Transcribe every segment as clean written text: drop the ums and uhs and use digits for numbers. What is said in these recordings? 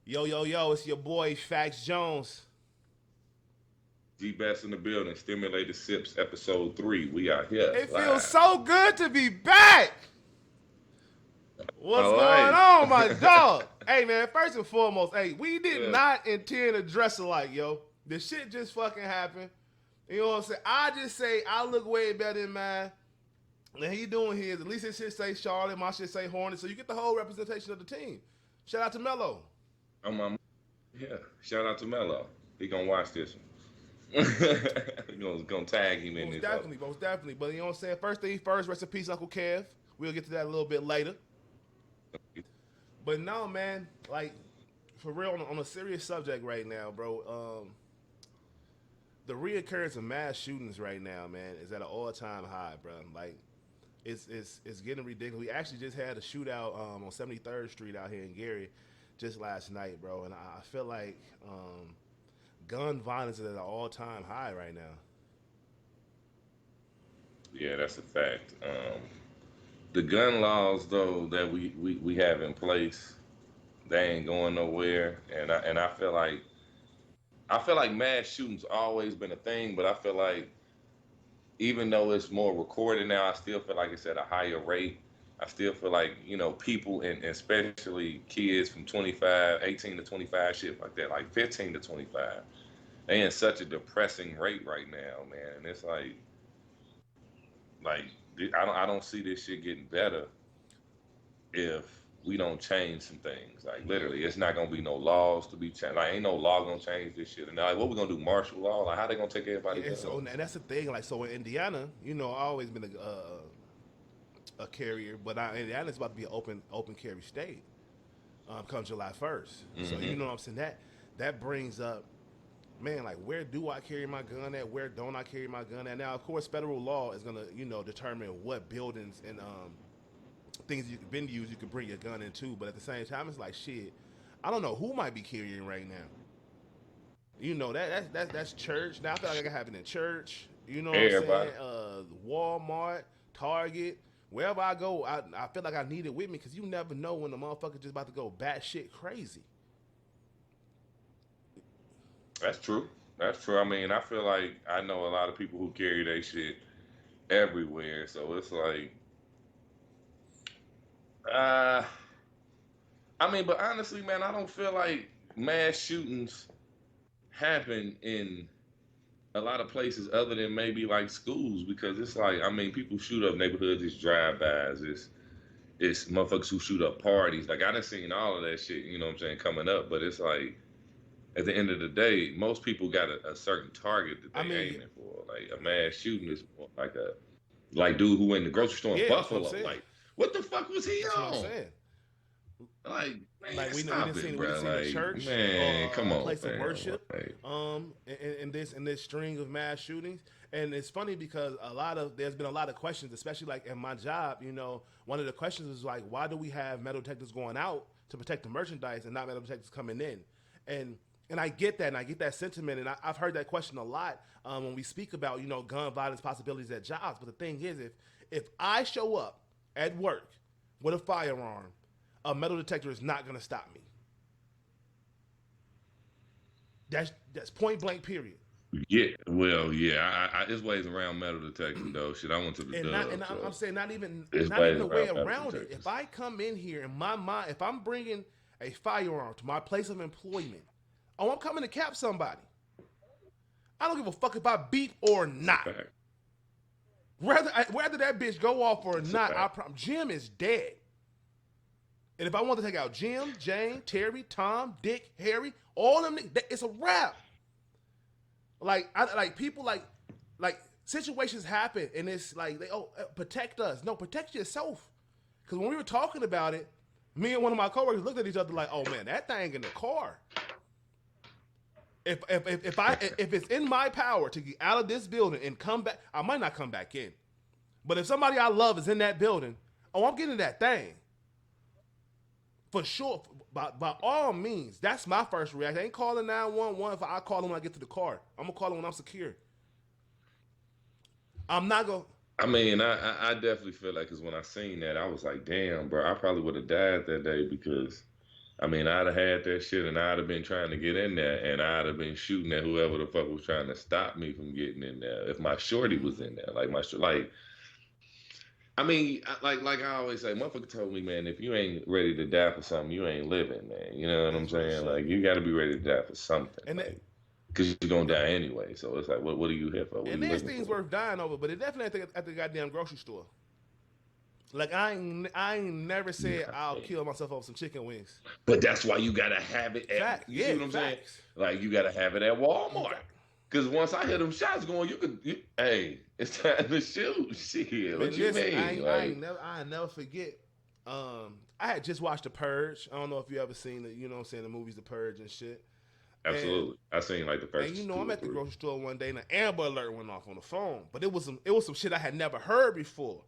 Yo, yo, yo, it's your boy, Phacks Jones. Gbess in the building. Stimulated Sips, episode 3. We are here It feels live. so good to be back. My What's going life. on, my dog? Hey, man, first and foremost, hey, we did Yeah. not intend to dress alike, yo. This shit just fucking happened. You know what I'm saying? I just say I look way better than mine. And he doing his. At least his shit say Charlotte, my shit say Hornet. So you get the whole representation of the team. Shout out to Mello. I'm on. Yeah. Shout out to Mello. He gonna watch this one. He gonna tag him in Most this hoe. definitely, most definitely. But you know what I'm saying? First thing first, rest in peace, Uncle Kev. We'll get to that a little bit later. But no, man, like for real, on a serious subject right now, bro. The reoccurrence of mass shootings right now, man, is at an all-time high, bro. Like, it's getting ridiculous. We actually just had a shootout on 73rd Street out here in Gary just last night, bro, and I feel like gun violence is at an all-time high right now. Yeah, that's a fact. The gun laws though that we have in place, they ain't going nowhere. And I feel like mass shootings always been a thing, but I feel like even though it's more recorded now, I still feel like it's at a higher rate. I still feel like, people and especially kids from 25, 18 to 25, shit like that, like 15 to 25, they in such a depressing rate right now, man. And it's like I don't see this shit getting better if we don't change some things. Like literally, it's not gonna be no laws to be changed. Like ain't no law gonna change this shit. And like, what we gonna do? Martial law? Like how they gonna take everybody And guns? so, and that's the thing. Like, so in Indiana, I always been a carrier, but Indiana's about to be an open carry state come July 1st. So you Hmm. know what I'm saying. That brings up, man, like where do I carry my gun at? Where don't I carry my gun at? Now, of course, federal law is gonna determine what buildings and things you can been used you can bring your gun into. But at the same time, it's like shit. I don't know who might be carrying right now. That's church. Now I feel like I can have it in church. You know what I'm Everybody. saying? Walmart, Target, wherever I go, I feel like I need it with me because you never know when the motherfucker just about to go batshit crazy. That's true. That's true. I mean, I feel like I know a lot of people who carry their shit everywhere. So it's like, uh, I mean, but honestly, man, I don't feel like mass shootings happen in a lot of places other than maybe like schools because it's like, I mean, people shoot up neighborhoods, it's drive-bys, it's motherfuckers who shoot up parties. Like I done seen all of that shit, you know what I'm saying, coming up. But it's like at the end of the day, most people got a certain target that I they mean, aiming for. Like a mass shooting is more like dude who went in the grocery store in yeah, that's what I'm Buffalo. saying. Like, what the fuck was he That's what I'm on? saying. Like, Like man, we stop didn't it, see we didn't bro. see the Like, church man, or come a on, place of fam. worship Like, in this string of mass shootings. And it's funny because there's been a lot of questions, especially like in my job. One of the questions is like, why do we have metal detectors going out to protect the merchandise and not metal detectors coming in? And and I get that, and I get that sentiment, and I've heard that question a lot when we speak about gun violence possibilities at jobs. But the thing is, if I show up at work with a firearm, a metal detector is not going to stop me. That's point blank. Period. yeah, well, yeah. There's ways around metal detectors, though. Shit, I went to the And dub, I'm so saying not even there's not even ways a way around metal around it. If detectors. I come in here in my mind, if I'm bringing a firearm to my place of employment, oh, I'm coming to cap somebody. I don't give a fuck if I beat or It's a not. fact. Whether that bitch go off or It's a not, fact. Jim is dead. And if I want to take out Jim, Jane, Terry, Tom, Dick, Harry, all them, it's a wrap. Like people like situations happen and it's like protect us. No, protect yourself. Because when we were talking about it, me and one of my coworkers looked at each other like, oh man, that thing in the car. If it's in my power to get out of this building and come back, I might not come back in. But if somebody I love is in that building, oh, I'm getting that thing for sure. By all means, that's my first reaction. I ain't calling 911 if I call them when I get to the car. I'm gonna call them when I'm secure. I'm not gonna. I mean, I definitely feel like because when I seen that, I was like, damn, bro, I probably would have died that day because I mean, I'd have had that shit, and I'd have been trying to get in there, and I'd have been shooting at whoever the fuck was trying to stop me from getting in there. If my shorty was in there, like, I mean, like I always say, motherfucker told me, man, if you ain't ready to die for something, you ain't living, man. You know what I'm That's real saying? shit. Like, you got to be ready to die for something, And like, because you're gonna die anyway. So it's like, what are you here for? What are and you there's looking things for? worth dying over, but it definitely at the goddamn grocery store. Like I ain't never said I'll kill myself over some chicken wings. But that's why you gotta have it at. Fact, You see yeah, what I'm saying? facts. Like, you gotta have it at You Walmart. got, Because once I hear them shots going, hey, it's time to shoot. Shit, what man, you listen, mean? I never forget. I had just watched The Purge. I don't know if you ever seen it. You know what I'm saying, the movies The Purge and shit. Absolutely. I seen like the And first you know, two I'm or at the three. grocery store one day and an Amber Alert went off on the phone. But it was some shit I had never heard before.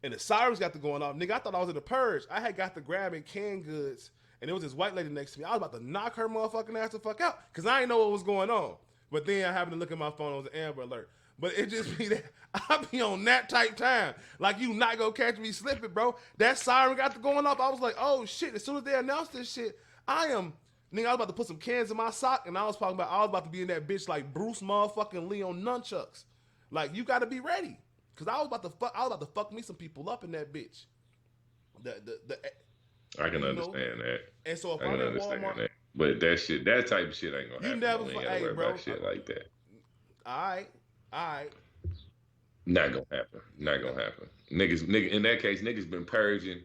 And the sirens got to going off. Nigga, I thought I was in The Purge. I had got to grabbing canned goods, and there was this white lady next to me. I was about to knock her motherfucking ass the fuck out because I didn't know what was going on. But then I happened to look at my phone, it was an Amber Alert. But it just be that I be on that type time. Like, you not gonna catch me slipping, bro. That siren got to going off. I was like, oh shit. As soon as they announced this shit, nigga, I was about to put some cans in my sock, and I was about to be in that bitch like Bruce motherfucking Lee on nunchucks. Like, you gotta be ready. Cause I was about to fuck me some people up in that bitch. I can understand that. And so if I I'm can in understand Walmart, that. But that type of shit ain't gonna you happen. never, We ain't gotta hey, worry bro. about shit like that. All right. Not gonna happen. Not gonna happen. Nigga, in that case, niggas been purging.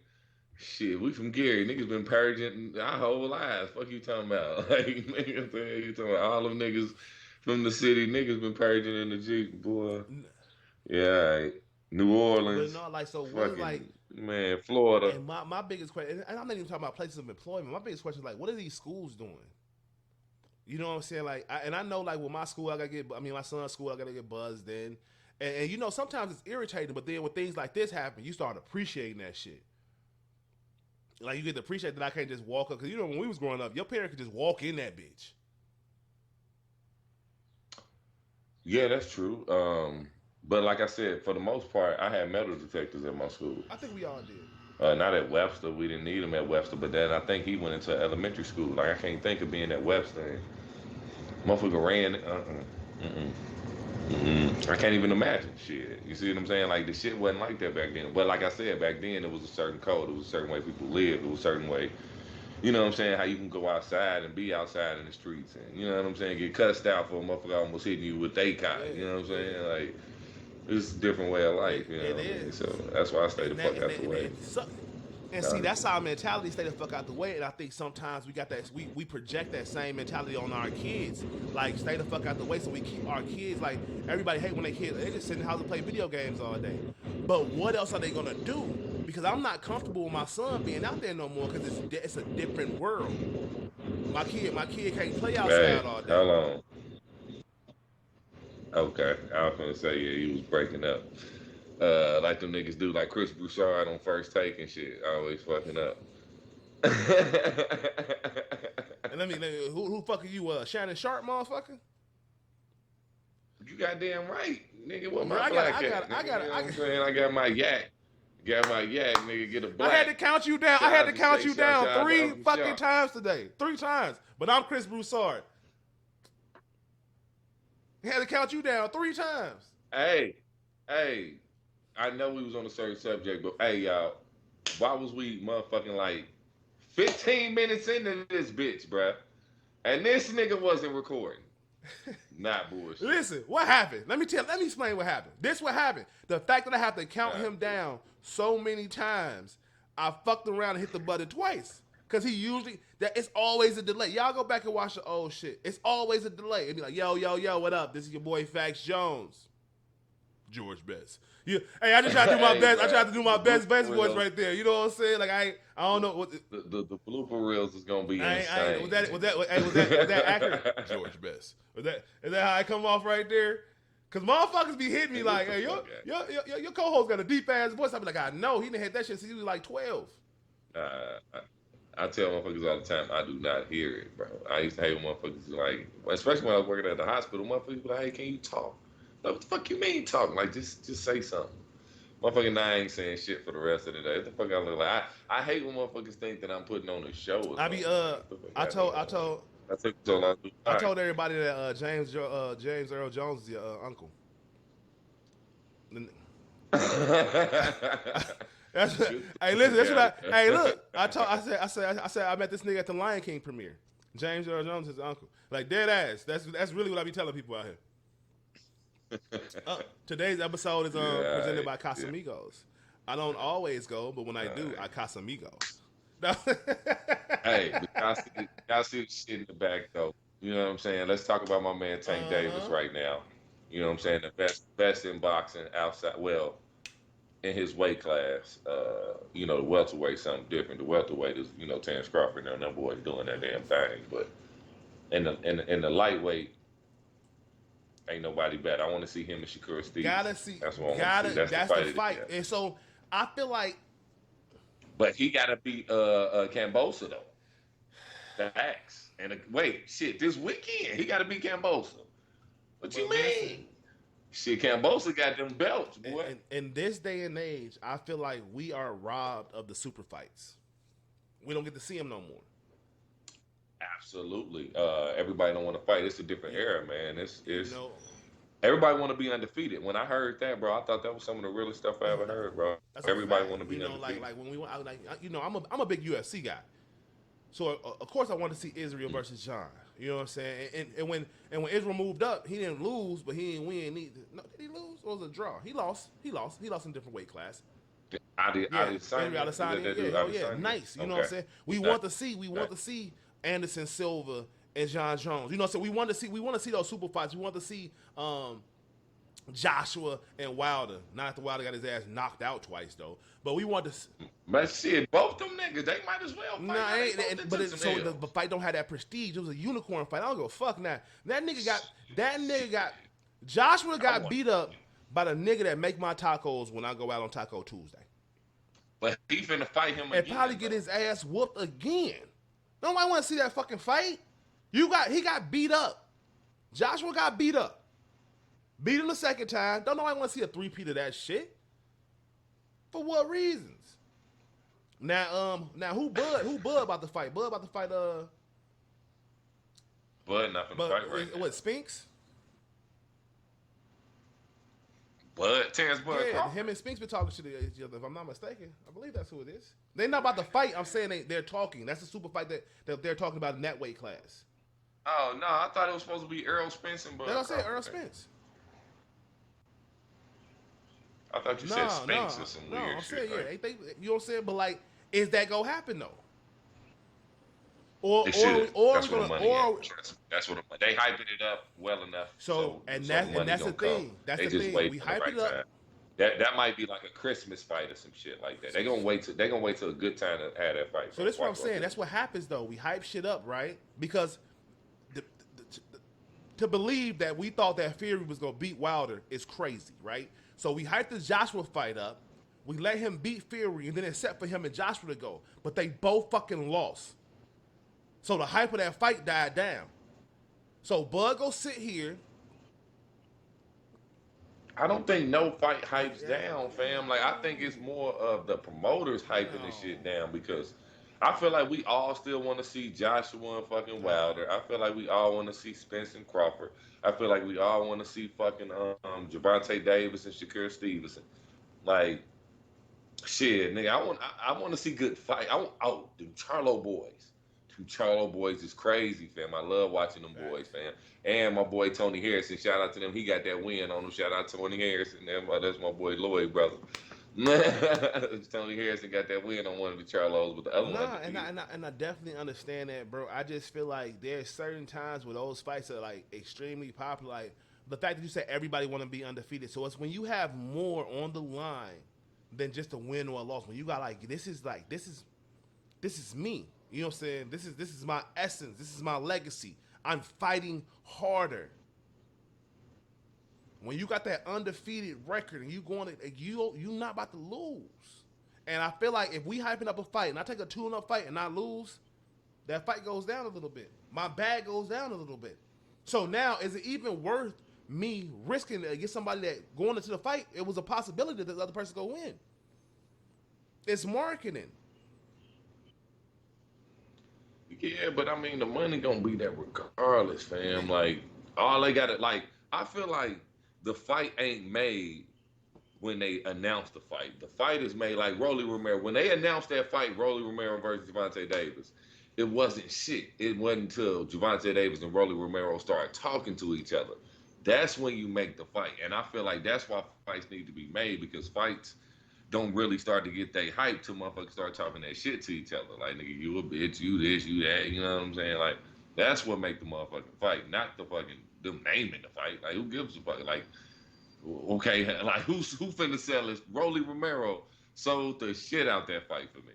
Shit, we from Gary. Niggas been purging our whole lives. Fuck you talking about? Like, niggas, you talking about all them niggas from the city. Niggas been purging in the Jeep, boy. Yeah, all right. New But Orleans, no, like, so what is like, fucking man, Florida. and my biggest question, and I'm not even talking about places of employment. My biggest question is like, what are these schools doing? You know what I'm saying? Like, I know, like, with my school, my son's school, I gotta get buzzed in. And you know, sometimes it's irritating, but then when things like this happen, you start appreciating that shit. Like, you get to appreciate that I can't just walk up. Because, you know, when we was growing up, your parent could just walk in that bitch. Yeah, that's true. But like I said, for the most part, I had metal detectors at my school. I think we all did. Not at Webster. We didn't need them at Webster, but then I think he went into elementary school. Like, I can't think of being at Webster. And motherfucker ran. I can't even imagine shit. You see what I'm saying? Like, the shit wasn't like that back then. But like I said, back then it was a certain code. It was a certain way people lived. It was a certain way. You know what I'm saying? How you can go outside and be outside in the streets, and you know what I'm saying? Get cussed out for a motherfucker almost hitting you with they kind. You know what I'm saying? Like, it's a different way of life. You know what I mean? So that's why I stay the fuck out the way. And see, that's our mentality, stay the fuck out the way. And I think sometimes we got that, we project that same mentality on our kids. Like, stay the fuck out the way so we keep our kids, like, everybody hate when they kids, they just sit in the house and play video games all day. But what else are they gonna do? Because I'm not comfortable with my son being out there no more because it's a different world. My kid can't play outside all day. How long? Okay, I was gonna say, yeah, he was breaking up. Like them niggas do, like Chris Broussard on First Take and shit. Always fucking up. And let me who fucking you, Shannon Sharp, motherfucker? You goddamn right, nigga. What Bro, my black at? I got I got my yak. Got my yak, nigga. Get a black. I had to count you down. Shout I had out to count Shay you Sharp, down shout out to 3 Uncle fucking Sharp. times today. 3 times. But I'm Chris Broussard. He had to count you down 3 times. Hey, I know we was on a certain subject, but hey, y'all, why was we motherfucking like 15 minutes into this bitch, bruh? And this nigga wasn't recording. Not bullshit. Listen, what happened? Let me explain what happened. This what happened. The fact that I have to count him down so many times, I fucked around and hit the button twice. Cause he usually it's always a delay. Y'all go back and watch the old shit. It's always a delay. It'd be like, yo, what up? This is your boy Phacks Jones. George Gbess. Yeah. Hey, I just tried to do my best. I tried to do my best voice right there. You know what I'm saying? Like, I don't know what the blooper reels is gonna be insane. Was that accurate? George Gbess. Is that how I come off right there? Cause motherfuckers be hitting me like, hey, your co-host got a deep ass voice. I be like, I know he didn't hit that shit since he was like 12. I tell motherfuckers all the time, I do not hear it, bro. I used to hate when motherfuckers like, especially when I was working at the hospital, motherfuckers be like, hey, can you talk? Like, what the fuck you mean talk? Like, just say something. Motherfucking I ain't saying shit for the rest of the day. What the fuck I look like? I hate when motherfuckers think that I'm putting on a show or I something. be Like, what the fuck I I going told I on? told I took so long to do I right. told everybody that James Earl Jones is your uncle. That's Good hey, the listen. fuck That's out what of I. Hey, here. look. I said. I met this nigga at the Lion King premiere. James Earl Jones is his uncle. Like dead ass. That's really what I be telling people out here. Today's episode is presented Yeah, by yeah. Casamigos. I don't always go, but when I do, I Casamigos. No. Hey, but y'all see the shit in the back though. You know what I'm saying? Let's talk about my man Tank Davis Uh-huh. right now. You know what I'm saying? The best in boxing outside. Well, in his weight class. You know, the welterweight something different. The welterweight is, you know, Terrence Crawford and them boys doing that damn thing. But in the lightweight, ain't nobody better. I want to see him and Shakur Gotta Stevenson. see. That's what I want to see. Gotta. That's the That's the fight of the fight. year. And so I feel like But he got to beat Cambosa though. Facts. And wait, shit, this weekend he got to beat Cambosa. What you but listen. mean? Shit, Cambosa got them belts, boy. In this day and age, I feel like we are robbed of the super fights. We don't get to see them no more. Absolutely. Everybody don't want to fight. It's a different era, man. It's You know, everybody want to be undefeated. When I heard that, bro, I thought that was some of the realest stuff I ever heard, bro. that's a Everybody fact. want to be You know, undefeated. like when we went, I'm a big UFC guy. So of course I wanted to see Israel versus John. You know what I'm saying? And when Israel moved up, he didn't lose, but he didn't win either. No, did he lose? Or was it a draw? He lost. He lost in a different weight class. Adi Israel Adesanya. Yeah, nice. You know what I'm saying? We want to see Anderson Silva and John Jones. You know what I'm saying? We want to see those super fights. We want to see Joshua and Wilder. Not that Wilder got his ass knocked out twice though, but we want to. But shit, both them niggas, they might as well fight. Nah, the fight don't have that prestige. It was a unicorn fight. I don't give a fuck now. That nigga got Joshua got beat up by the nigga that make my tacos when I go out on Taco Tuesday. But he finna fight him And again. probably get his ass whooped again. Nobody want to see that fucking fight. He got beat up. Joshua got beat up. Beat him the second time. Don't nobody want to see a three-peat of that shit. For what reasons? Now who Bud about to fight? Bud about to fight Bud not finna fight right now. What, Spinks? Terrence Bud Yeah, Crawford. him and Spinks been talking to each other, if I'm not mistaken. I believe that's who it is. They're not about to fight. I'm saying they're talking. That's the super fight that they're talking about in that weight class. Oh no, I thought it was supposed to be Errol Spence and Bud That's what I said, Crawford. Earl Spence. I thought you said Spinks or some weird I'm shit. saying, Like, yeah, you know what I'm saying? But like, is that gonna happen though? Or it should. or That's we where the gonna money or at. That's what they hyping it up well enough. so the that's money the gonna thing. come. That's they the just thing. wait We for the hype right it up. time. That might be like a Christmas fight or some shit like that. They're gonna wait till a good time to have that fight. So that's what I'm saying. That's what happens though. We hype shit up, right? Because to believe that we thought that Fury was gonna beat Wilder is crazy, right? So we hyped the Joshua fight up. We let him beat Fury, and then it's set for him and Joshua to go. But they both fucking lost. So the hype of that fight died down. So Bud go sit here. I don't think no fight hypes down, fam. Like I think it's more of the promoters hyping this shit down because I feel like we all still want to see Joshua and fucking Wilder. I feel like we all want to see Spence and Crawford. I feel like we all want to see fucking Javante Davis and Shakur Stevenson. Like shit, nigga. I want to see good fight. Them Charlo boys. Them Charlo boys is crazy, fam. I love watching them boys, fam. And my boy Tony Harrison, shout out to them. He got that win on him. Shout out to Tony Harrison. That's my boy Lloyd, brother. Tony Harrison got that win on one of the Charlos, but the other one. And I definitely understand that, bro. I just feel like there's certain times where those fights are like extremely popular. Like the fact that you said everybody want to be undefeated. So it's when you have more on the line than just a win or a loss. When you got this is me. You know what I'm saying? This is my essence. This is my legacy. I'm fighting harder. When you got that undefeated record and you not about to lose. And I feel like if we hyping up a fight and I take a 2-0 fight and I lose, that fight goes down a little bit. My bag goes down a little bit. So now is it even worth me risking to get somebody that going into the fight, it was a possibility that the other person go win. It's marketing. Yeah, but I mean, the money gonna be there regardless, fam. Like, all they gotta, like, I feel like the fight ain't made when they announce the fight. The fight is made like Rolly Romero. When they announced that fight, Rolly Romero versus Gervonta Davis, it wasn't shit. It wasn't until Gervonta Davis and Rolly Romero started talking to each other. That's when you make the fight. And I feel like that's why fights need to be made, because fights don't really start to get they hype till motherfuckers start talking that shit to each other. Like, nigga, you a bitch, you this, you that, you know what I'm saying? Like, that's what make the motherfucking fight, not the fucking them naming the fight. Like, who gives a fuck? Like, okay, like who finna sell this? Rolly Romero sold the shit out that fight for me.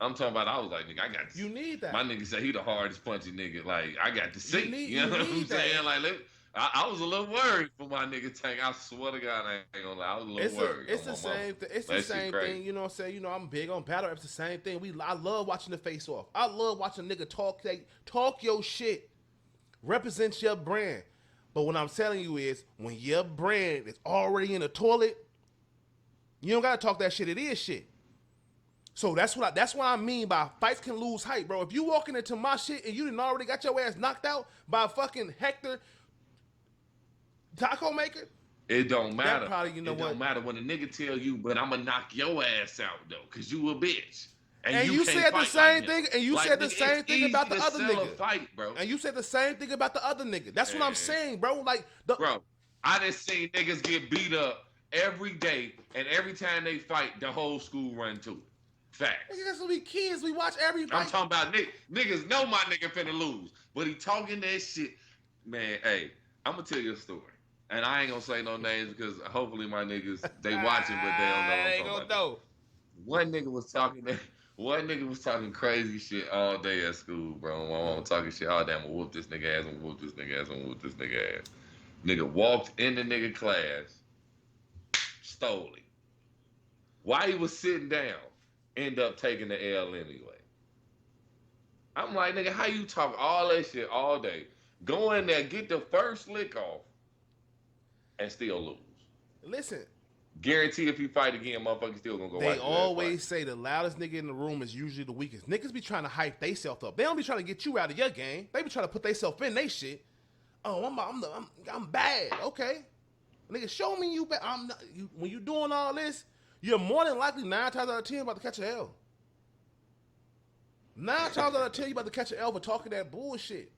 I'm talking about, I was like, nigga, I got to, You need that. my nigga say he the hardest punchy nigga. Like, I got to see. You know what I'm that. saying? Like, I was a little worried for my nigga Tank. I swear to God, I ain't gonna lie. I was a little worried. It's the same thing. It's the same thing. You know what I'm saying? You know, I'm big on battle. It's the same thing. I love watching the face off. I love watching a nigga talk your shit, represent your brand. But what I'm telling you is, when your brand is already in the toilet, you don't gotta talk that shit. It is shit. So that's what I mean by fights can lose hype, bro. If you walking into my shit and you didn't already got your ass knocked out by fucking Hector Taco Maker, it don't matter. Probably, you know, it don't matter when a nigga tell you, but I'm gonna knock your ass out though, cause you a bitch. And you said the same thing. And you said the same thing about the other nigga. Fight, bro. And you said the same thing about the other nigga. That's what I'm saying, bro. Like, bro, I done seen niggas get beat up every day, and every time they fight, the whole school run to it. Facts. Niggas, we kids. We watch every fight. I'm talking about niggas know my nigga finna lose, but he talking that shit. Man, hey, I'm gonna tell you a story. And I ain't gonna say no names because hopefully my niggas, they watching, but they don't know. I ain't gonna know. One nigga was talking crazy shit all day at school, bro. My mama talking shit all day. I'm gonna whoop this nigga ass, I'm gonna whoop this nigga ass, I'm gonna whoop this nigga ass. Nigga walked in the nigga class, stole it. While he was sitting down, end up taking the L anyway. I'm like, nigga, how you talk all that shit all day? Go in there, get the first lick off, and still lose. Listen. Guarantee if you fight again, motherfuckers still gonna go. They always say the loudest nigga in the room is usually the weakest. Niggas be trying to hype theyself up. They don't be trying to get you out of your game. They be trying to put theyself in they shit. Oh, I'm bad. Okay, nigga, show me you bad. I'm not. When you doing all this, you're more than likely 9 times out of 10 about to catch an L. 9 times out of 10 you about to catch an L for talking that bullshit.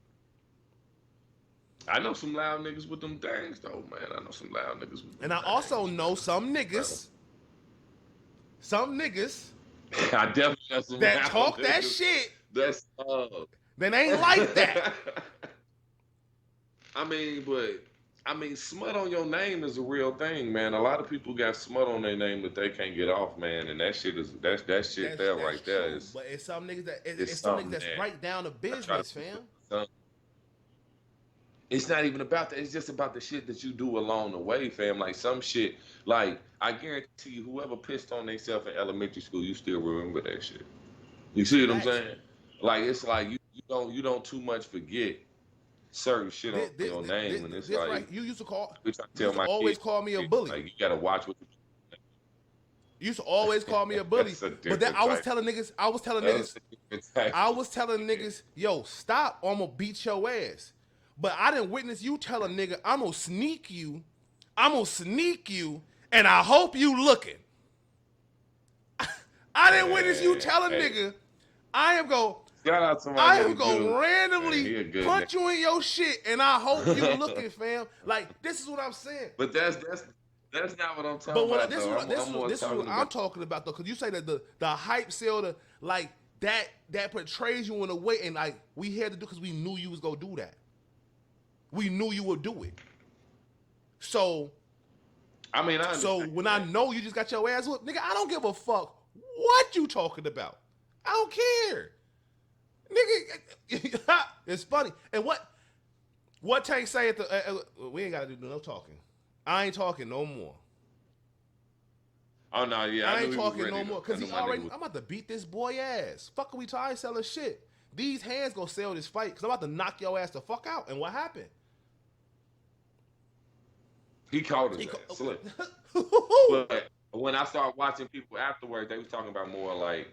I know some loud niggas with them things, though, man. I know some loud niggas with them And I also know some niggas. I definitely know some that talk niggas. That shit. That's then ain't like that. I mean, smut on your name is a real thing, man. A lot of people got smut on their name that they can't get off, man. And that shit is that shit there right there is. But it's some niggas that it's some niggas that's right down to business, fam. It's not even about that. It's just about the shit that you do along the way, fam. Like some shit, like I guarantee you, whoever pissed on themselves in elementary school, you still remember that shit. You see what I'm saying? Like it's like you don't too much forget certain shit on your name, and it's like right. You used to call. Always call me a bully. Like you gotta watch what. You used to always call me a bully, but then I was telling niggas, yo, stop, or I'm gonna beat your ass. But I didn't witness you tell a nigga, I'm gonna sneak you, and I hope you looking. I didn't witness you tell a nigga, I am gonna randomly punch you in your shit, and I hope you looking, fam. Like, this is what I'm saying. But that's not what I'm talking about. This is what I'm talking about, though, because you say that the hype sell, like, that portrays you in a way, and like we had to do because we knew you was gonna do that. We knew you would do it. So, when I know you just got your ass whooped, nigga, I don't give a fuck what you talking about. I don't care, nigga. It's funny. And what Tank say at the? We ain't gotta do no talking. I ain't talking no more. Oh no, yeah, I ain't talking no more because I'm about to beat this boy ass. Fuck, we tired selling shit. These hands gonna sell this fight because I'm about to knock your ass the fuck out. And what happened? He called his ass slip. But when I started watching people afterwards, they was talking about more like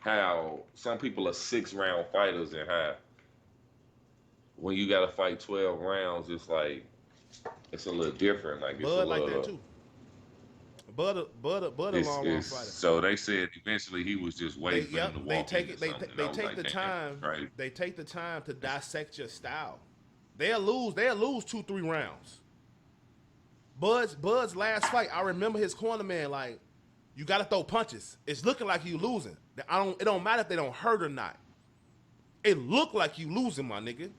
how some people are 6-round fighters and how when you got to fight 12 rounds, it's like it's a little different. Like it's a Bud like little. that too. Bud a long run fighter. So they said eventually he was just They waiting for him to they walk take into it. They something. they I was take like, the damn, time. right? They take the time to dissect your style. They'll lose 2-3 rounds. Bud's last fight, I remember his corner man like, you got to throw punches. It's looking like you losing. It don't matter if they don't hurt or not. It look like you losing, my nigga.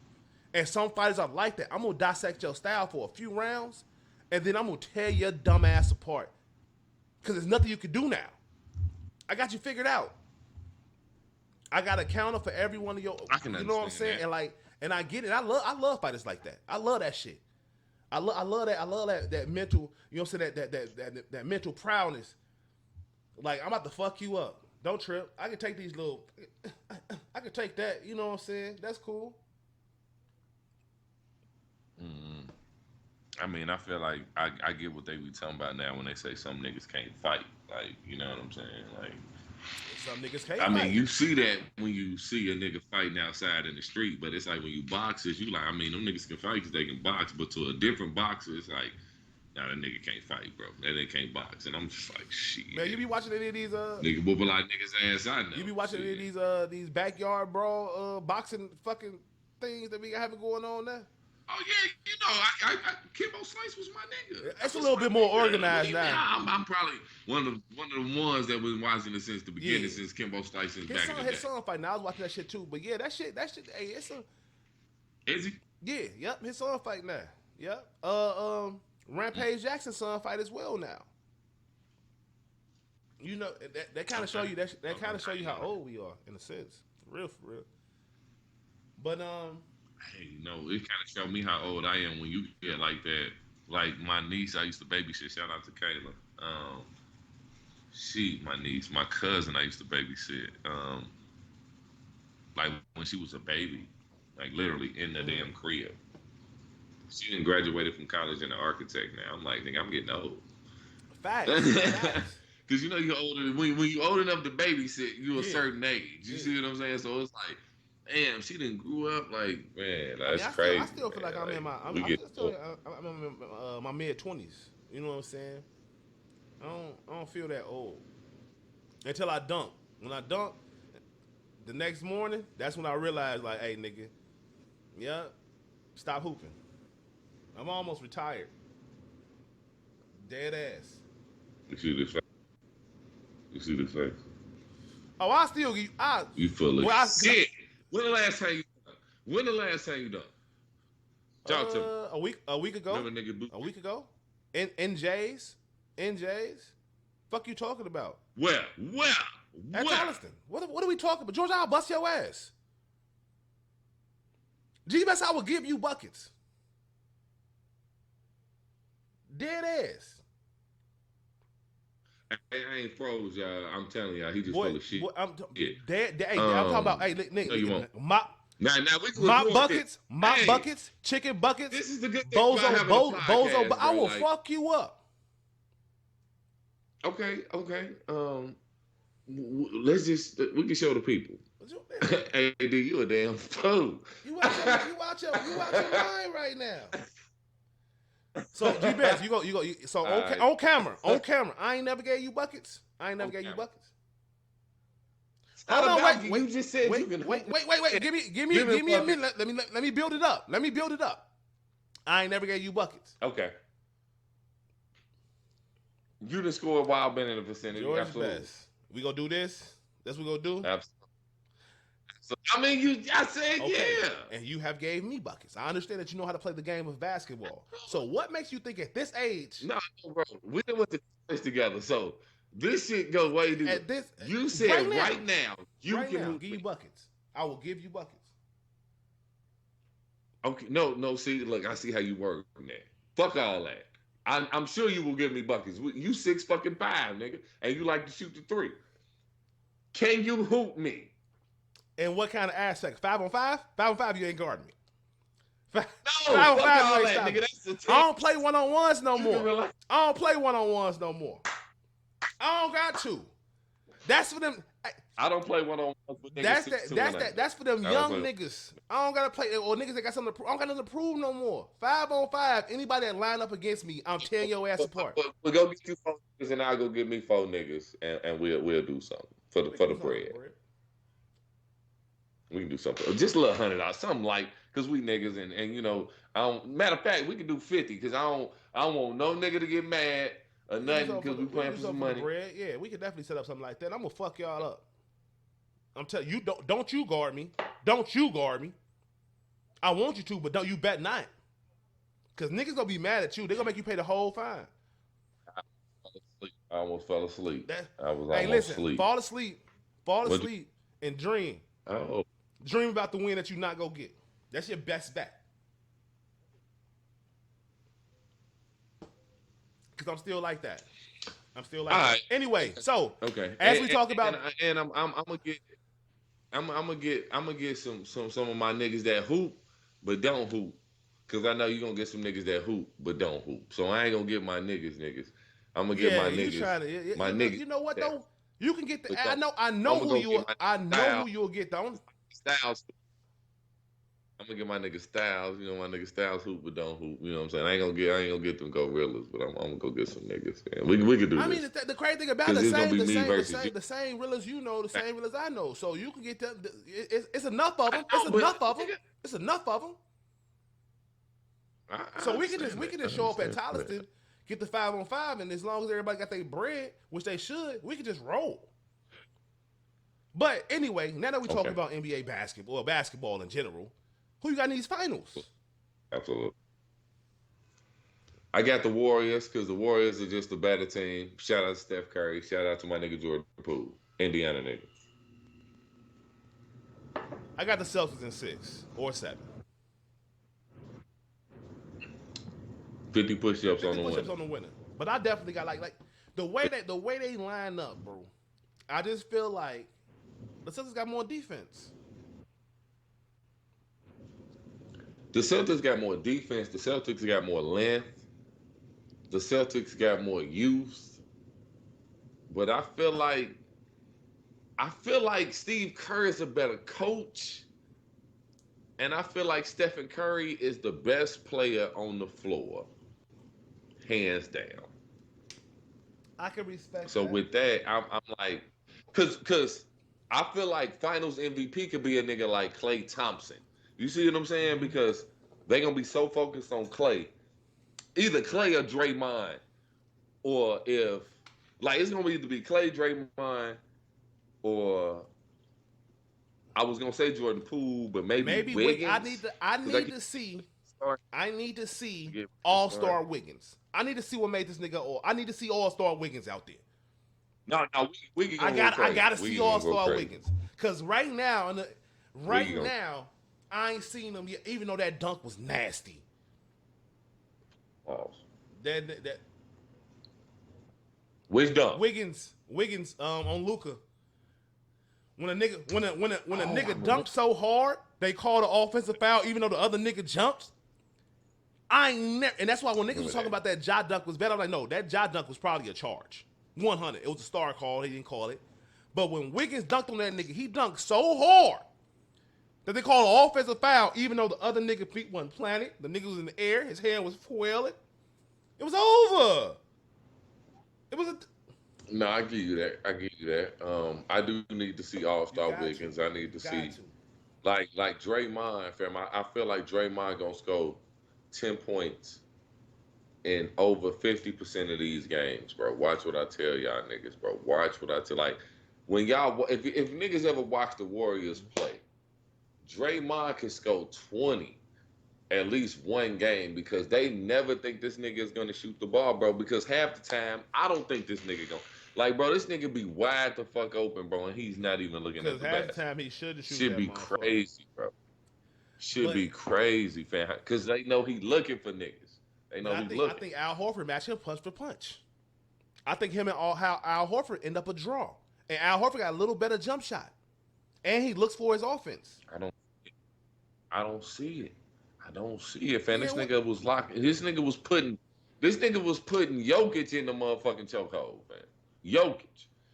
And some fighters are like that. I'm gonna dissect your style for a few rounds, and then I'm gonna tear your dumb ass apart. Cause there's nothing you can do now. I got you figured out. I got a counter for every one of your. You know what I'm saying? That. And like, and I get it. I love fighters like that. I love that shit. I love that mental. You know what I'm saying? That mental proudness. Like, I'm about to fuck you up. Don't trip. I can take these little. I can take that. You know what I'm saying? That's cool. I mean, I feel like I get what they be talking about now when they say some niggas can't fight. Like, you know what I'm saying? Like, some niggas can't. I mean, you see that when you see a nigga fighting outside in the street, but it's like when you boxers, you like, I mean, them niggas can fight because they can box, but to a different boxer, it's like, nah, that nigga can't fight, bro. That nigga can't box, and I'm just like, shit. Man, you be watching any of these nigga whoop a lot of niggas ass. I know. You be watching any of these backyard brawl boxing fucking things that we got having going on there. Oh yeah, you know, I Kimbo Slice was my nigga. It's a little bit more organized now. I'm probably one of the ones that was watching it since the beginning, since Kimbo Slice since back in the day. His son fight. Now I was watching that shit too, but yeah, that shit. Hey, it's a. Is he? Yeah, yep. His son fight now. Yep. Rampage Jackson's son fight as well now. You know that kind of show you that kind of show you how old we are in a sense, for real. But Hey, no, it kind of showed me how old I am when you get like that. Like my niece, I used to babysit. Shout out to Kayla. My niece, my cousin, I used to babysit. Like when she was a baby, like literally in the damn crib. She didn't graduated from college and an architect now. I'm like, nigga, I'm getting old. Facts. Because you know you're older. When you old enough to babysit, you a certain age. You see what I'm saying? So it's like, damn, she didn't grew up like, man, that's crazy. I still feel like I'm in my mid-20s. You know what I'm saying? I don't feel that old until I dunk. When I dunk, the next morning, that's when I realized, like, hey, nigga, yeah, stop hooping. I'm almost retired. Dead ass. You see this face? You see this face? Oh, I still give you. You full of shit. When the last time you done? Talk to me. A week ago. Remember nigga a week ago. NJ's. Fuck you talking about? Where? At Charleston. What are we talking about? George, I'll bust your ass. Gbess, I will give you buckets. Dead ass. I ain't froze, y'all. I'm telling y'all, he just full of shit. I'm talking about, hey, nigga, mop buckets, buckets, chicken buckets. This is the good thing bozo. Bro, I will fuck you up. Okay. We can show the people. Hey, dude, you a damn fool. You out your mind right now. So Gbess, you go. So on camera, I ain't never gave you buckets. You buckets. Hold on, wait. You just said wait, you can. Wait. Give me a minute. Let me build it up. I ain't never gave you buckets. Okay. You done scored while I've been in the vicinity. George Absolutely. Gbess. We gonna do this. That's what we gonna do. Absolutely. So, I mean, I said yeah. And you have gave me buckets. I understand that you know how to play the game of basketball. So what makes you think at this age? No, bro. We done went to college together, so this shit goes way deeper. At this, you said right now you can give you buckets. I will give you buckets. Okay, no. See, look, I see how you work from that. Fuck all that. I'm sure you will give me buckets. You 6'5", nigga, and you like to shoot the 3. Can you hoop me? And what kind of aspect? 5 on 5? 5 on 5, you ain't guarding me. Five No, on fuck five, you all ain't that, stopping. nigga. That's the team. I don't play one-on-ones no You can more. relax. I don't play one-on-ones no more. I don't got to. That's for them. I don't play one-on-ones with niggas 6'2", That's for them I don't young play. niggas. I don't gotta play or niggas that got something to prove. I don't got nothing to prove no more. 5-on-5. Anybody that line up against me, I'm tearing your ass apart. We'll go get you 4 niggas, and I'll go get me 4 niggas, and we'll do something for the bread. We can do something. Just a little $100, something like, cause we niggas and you know, I don't. Matter of fact, we can do 50, cause I don't want no nigga to get mad or nothing, cause we playing for some money. Bread. Yeah, we could definitely set up something like that. I'm gonna fuck y'all up. I'm telling you, don't you guard me. Don't you guard me. I want you to, but don't you bet not. Cause niggas gonna be mad at you. They gonna make you pay the whole fine. I almost fell asleep. I was hey, almost listen, asleep. Fall asleep, and dream. Oh. Dream about the win that you not gonna get. That's your best bet. Cause I'm still like that. I'm still like that. Anyway, so okay. As we talk about, and I'm gonna get some of my niggas that hoop but don't hoop. Cause I know you're gonna get some niggas that hoop but don't hoop. So I ain't gonna get my niggas. I'm gonna get my niggas. Niggas. You know what though? You can get the. I know who you'll get though. Styles. I'm gonna get my nigga Styles. You know, my nigga Styles hoop but don't hoop. You know what I'm saying? I ain't gonna get them gorillas, but I'm gonna go get some niggas. Man. We could do this. I mean, the crazy thing about it, the same reelers you know, the same reelers I know. So you can get them. It's enough of them. It's enough of them. So we can just show up at Tolliston, get the 5-on-5, and as long as everybody got their bread, which they should, we can just roll. But anyway, now that we're talking about NBA basketball or basketball in general, who you got in these finals? Absolutely. I got the Warriors because the Warriors are just a better team. Shout out to Steph Curry. Shout out to my nigga Jordan Poole. Indiana nigga. I got the Celtics in 6 or 7. 50 push-ups on the winner. 50 push-ups on the winner. But I definitely got like the way they line up, bro. I just feel like the Celtics got more defense. The Celtics got more defense. The Celtics got more length. The Celtics got more youth. But I feel like Steve Kerr is a better coach. And I feel like Stephen Curry is the best player on the floor. Hands down. I can respect so that. With that, I'm like, cause I feel like Finals MVP could be a nigga like Klay Thompson. You see what I'm saying? Because they're gonna be so focused on Klay, either Klay or Draymond, or if like it's gonna either be Klay, Draymond, or I was gonna say Jordan Poole, but maybe Wiggins. I need to see All-Star Wiggins. I need to see what made this nigga all. I need to see All-Star Wiggins out there. No, Wiggins. I gotta see All-Star Wiggins because right now, I ain't seen him yet. Even though that dunk was nasty. Oh. That. Which dunk? Wiggins on Luka. When a nigga dunked so hard, they called an offensive foul, even though the other nigga jumped. And that's why when niggas was talking about that Ja dunk was bad, I'm like, no, that Ja dunk was probably a charge. 100. It was a star call. He didn't call it. But when Wiggins dunked on that nigga, he dunked so hard that they called an offensive foul, even though the other nigga feet wasn't planted. The nigga was in the air. His hand was flailing. It was over. It was a... No, I give you that. I do need to see All-Star Wiggins. I need to see like Draymond, fam. I feel like Draymond gonna score 10 points in over 50% of these games, bro. Watch what I tell y'all niggas, bro. Watch what I tell. Like when y'all, if niggas ever watch the Warriors play, Draymond can score 20 at least one game because they never think this nigga is gonna shoot the ball, bro. Because half the time, I don't think this nigga gonna. Like, bro, this nigga be wide the fuck open, bro, and he's not even looking at the half the time he should shoot. Should be crazy, bro. Should be crazy, fam. Because they know he looking for niggas. They know he looking. I think Al Horford match him punch for punch. I think him and Al Horford end up a draw. And Al Horford got a little better jump shot. And he looks for his offense. I don't see it. I don't see it, fam. Yeah, This nigga was locking. This nigga was putting Jokic in the motherfucking chokehold, man. Jokic.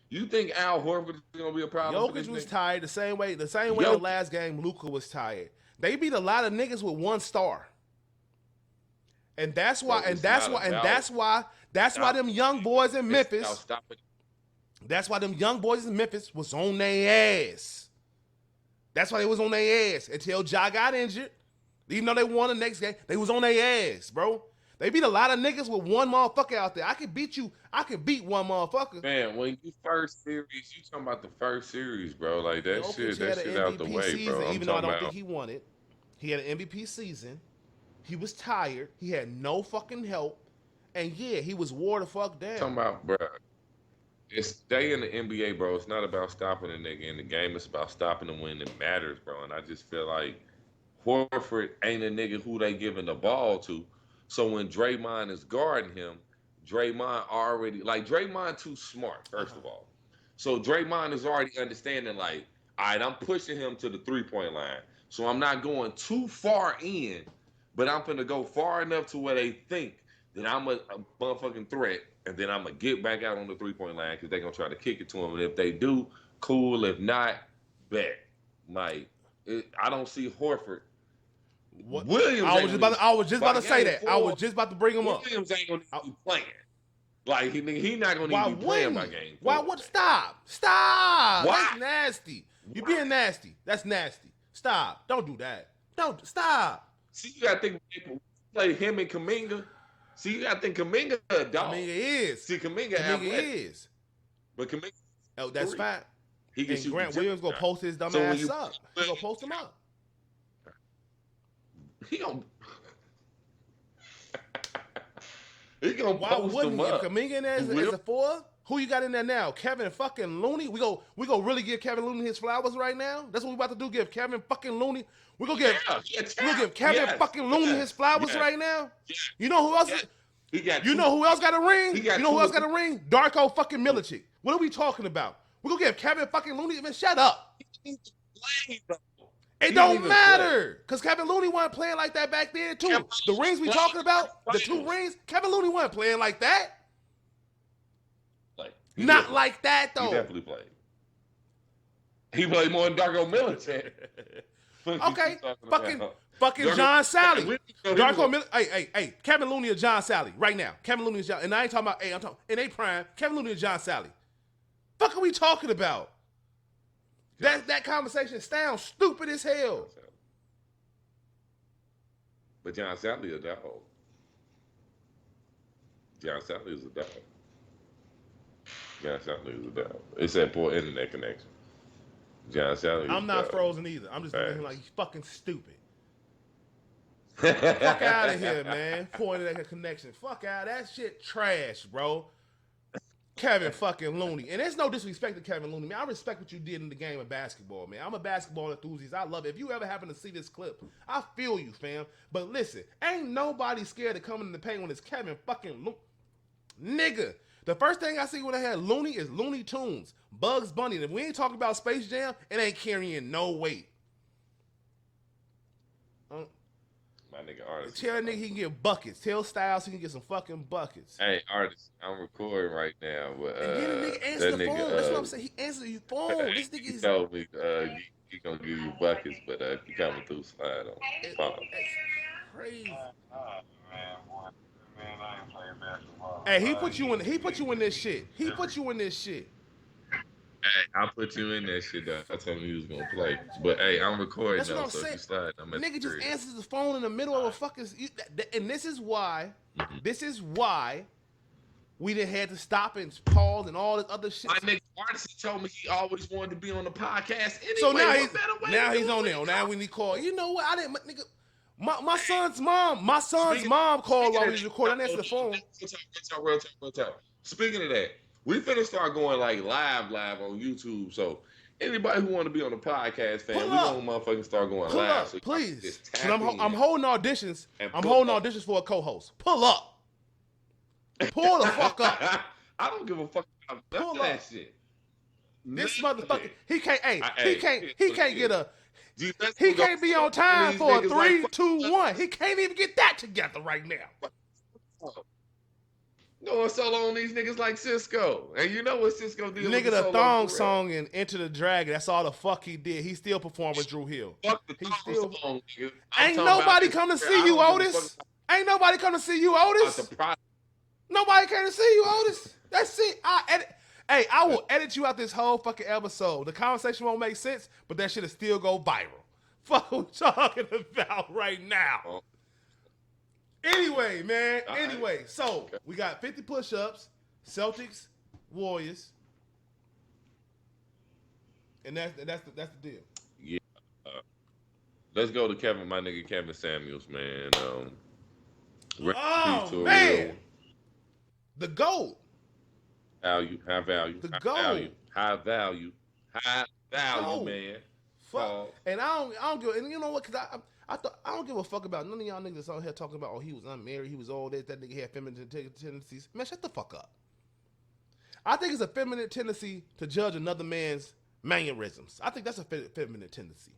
You think Al Horford is gonna be a problem for Jokic this was nigga? tired the same way the Jokic. last game Luka was tired. They beat a lot of niggas with one star. And that's why, Bro, that's why them young boys in Memphis, stopping. that's why them young boys in Memphis was on their ass. That's why they was on their ass until Ja got injured. Even though they won the next game, they was on their ass, bro. They beat a lot of niggas with one motherfucker out there. I can beat one motherfucker. Man, when you first series, you talking about the first series, bro. Like that Jokic shit, had an out the MVP way, season, bro. even though I don't think he won it. He had an MVP season. He was tired. He had no fucking help. And yeah, he was wore the fuck down. Talking about, bro. It's stay in the NBA, bro. It's not about stopping a nigga in the game. It's about stopping them when it matters, bro. And I just feel like Horford ain't a nigga who they giving the ball to. So when Draymond is guarding him, Draymond too smart, first of all. So Draymond is already understanding, like, all right, I'm pushing him to the 3-point line. So I'm not going too far in, but I'm finna go far enough to where they think that I'm a motherfucking threat, and then I'm gonna get back out on the 3-point line because they're gonna try to kick it to him. And if they do, cool. If not, bet. I don't see Horford. What? Williams. I was just about to say that. I was just about to bring him up. Williams ain't gonna be playing. Like he not gonna need to be playing by game. Why would stop? Stop. Why? That's nasty. You being nasty. That's nasty. Stop. Don't do that. Don't stop. See, you gotta think people play him and Kuminga. See, you gotta think Kuminga a dog. Kuminga is. See, Kuminga is. But Kuminga. Oh, that's fine. He can and shoot. Grant Williams gonna post his dumb ass up. He gonna post him up. He gonna Why post wouldn't him he? up. If Kuminga in there as a 4, who you got in there now? Kevin fucking Looney? We go really give Kevin Looney his flowers right now? That's what we about to do, give Kevin fucking Looney. We're gonna give Kevin fucking Looney his flowers right now? You know who else? You know who else got a ring? You know who else got a ring? Darko fucking Milicic. What are we talking about? We're gonna give Kevin fucking Looney, man, shut up. It don't matter, because Kevin Looney wasn't playing like that back then, too. The rings we talking about, the 2 rings, Kevin Looney wasn't playing like that. Not like that, though. He definitely played. He played more than Darko Milicic. Okay, fucking John Sally. Darko Milicic. Hey, Kevin Looney or John Sally right now. Kevin Looney is John, and I ain't talking about, I'm talking in a prime, Kevin Looney or John Sally. Fuck are we talking about? That conversation sounds stupid as hell. But John Sally is a dog. John Sally is a dog. John Sally is a dog. It's that poor internet connection. John Sally. I'm not frozen either. I'm just looking at him like he's fucking stupid. Fuck out of here, man. Poor internet connection. Fuck out. That shit trash, bro. Kevin fucking Looney. And there's no disrespect to Kevin Looney, man. I respect what you did in the game of basketball, man. I'm a basketball enthusiast. I love it. If you ever happen to see this clip, I feel you, fam. But listen, ain't nobody scared to come in the paint when it's Kevin fucking Looney. Nigga, the first thing I see when I had Looney is Looney Tunes, Bugs Bunny. And if we ain't talking about Space Jam, it ain't carrying no weight. My nigga Artist. Tell that nigga he can get buckets. Tell Styles he can get some fucking buckets. Hey, Artist, I'm recording right now, but and then the nigga answer the phone. That's what I'm saying. He answered your phone. This nigga he told me he gonna give you buckets, but he coming through slide on. It's crazy. Man, I ain't playing basketball. Hey, he put you in this shit. He put you in this shit. Hey, I put you in that shit, though. I told him he was gonna play. But hey, I'm recording That's what though, I'm so saying. if you slide, I'm at Nigga the just crib. answers the phone in the middle of a fucking. And this is why. This is why we done had to stop and pause and all this other shit. My nigga Artist told me he always wanted to be on the podcast anyway. So now What he's on there. Now when he call, you know what? I didn't, nigga. My son's mom called while we was recording. I answered the phone. Real talk. Speaking of that, we finna start going like live on YouTube. So anybody who want to be on the podcast, fam, we gonna motherfucking start going Pull live. up, So please. I'm holding auditions. I'm holding auditions for a co-host. Pull up. Pull the fuck up. I don't give a fuck about that shit. This motherfucker, he can't. He can't He can't be on time for a 3, like, 2, 1. He can't even get that together right now. Going solo on these niggas like Cisco. And you know what Cisco did with Nigga, the the solo thong for real. song and Enter the Dragon, that's all the fuck he did. He still performed with Drew Hill. Fuck the He thong still song, nigga. ain't nobody come to see you, Otis. Ain't nobody come to see you, Otis. Nobody came to see you, Otis. That's it. Hey, I will edit you out this whole fucking episode. The conversation won't make sense, but that shit'll still go viral. Fuck what we're talking about right now. Anyway, man. Anyway, so we got 50 push-ups, Celtics, Warriors, and that's the deal. Yeah. Let's go to my nigga Kevin Samuels, man. Oh man, the GOAT. High value. The high GOAT. value. High value, man. Fuck. And I don't give. And you know what? Cause I don't give a fuck about none of y'all niggas out here talking about, oh, he was unmarried, he was all that nigga had feminine tendencies. Man, shut the fuck up. I think it's a feminine tendency to judge another man's mannerisms. I think that's a feminine tendency.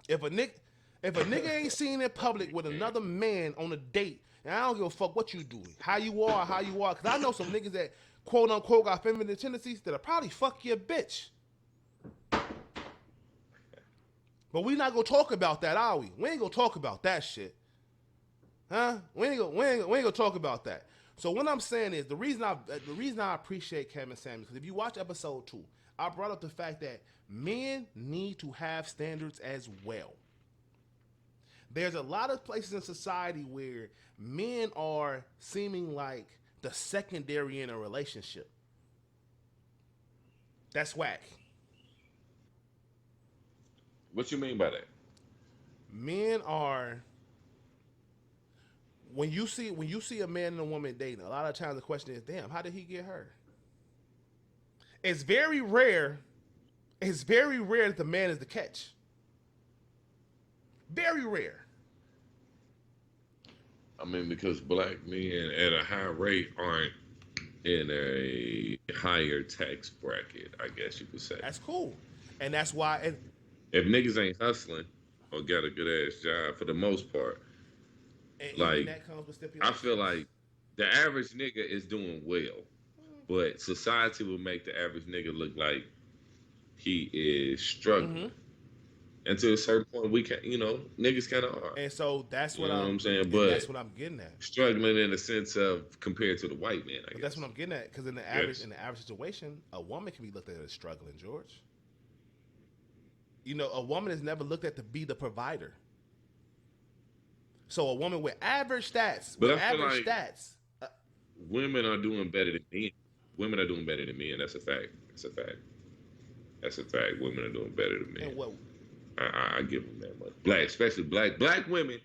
If a nigga ain't seen in public with another man on a date, and I don't give a fuck what you doing, how you are, cause I know some niggas that quote unquote got feminine tendencies that'll probably fuck your bitch. But we not gonna talk about that, are we? We ain't gonna talk about that shit. Huh? We ain't gonna talk about that. So what I'm saying is the reason I appreciate Kevin Samuels, because if you watch episode 2, I brought up the fact that men need to have standards as well. There's a lot of places in society where men are seeming like the secondary in a relationship. That's whack. What you mean by that? Men are, when you see a man and a woman dating, a lot of times the question is, damn, how did he get her? It's very rare that the man is the catch. Very rare. I mean, because black men at a high rate aren't in a higher tax bracket, I guess you could say. That's cool. And that's why... if niggas ain't hustling or got a good ass job for the most part, and like, that comes with I feel like the average nigga is doing well, but society will make the average nigga look like he is struggling. Mm-hmm. And to a certain point, we can, niggas kind of are. And so that's what I'm saying. But that's what I'm getting at. Struggling in the sense of compared to the white man, I guess. That's what I'm getting at. Because in the average situation, a woman can be looked at as struggling, George. A woman is never looked at to be the provider. So a woman with average stats, women are doing better than men. Women are doing better than men. That's a fact. Women are doing better than men. And what? I give them that much. Especially black women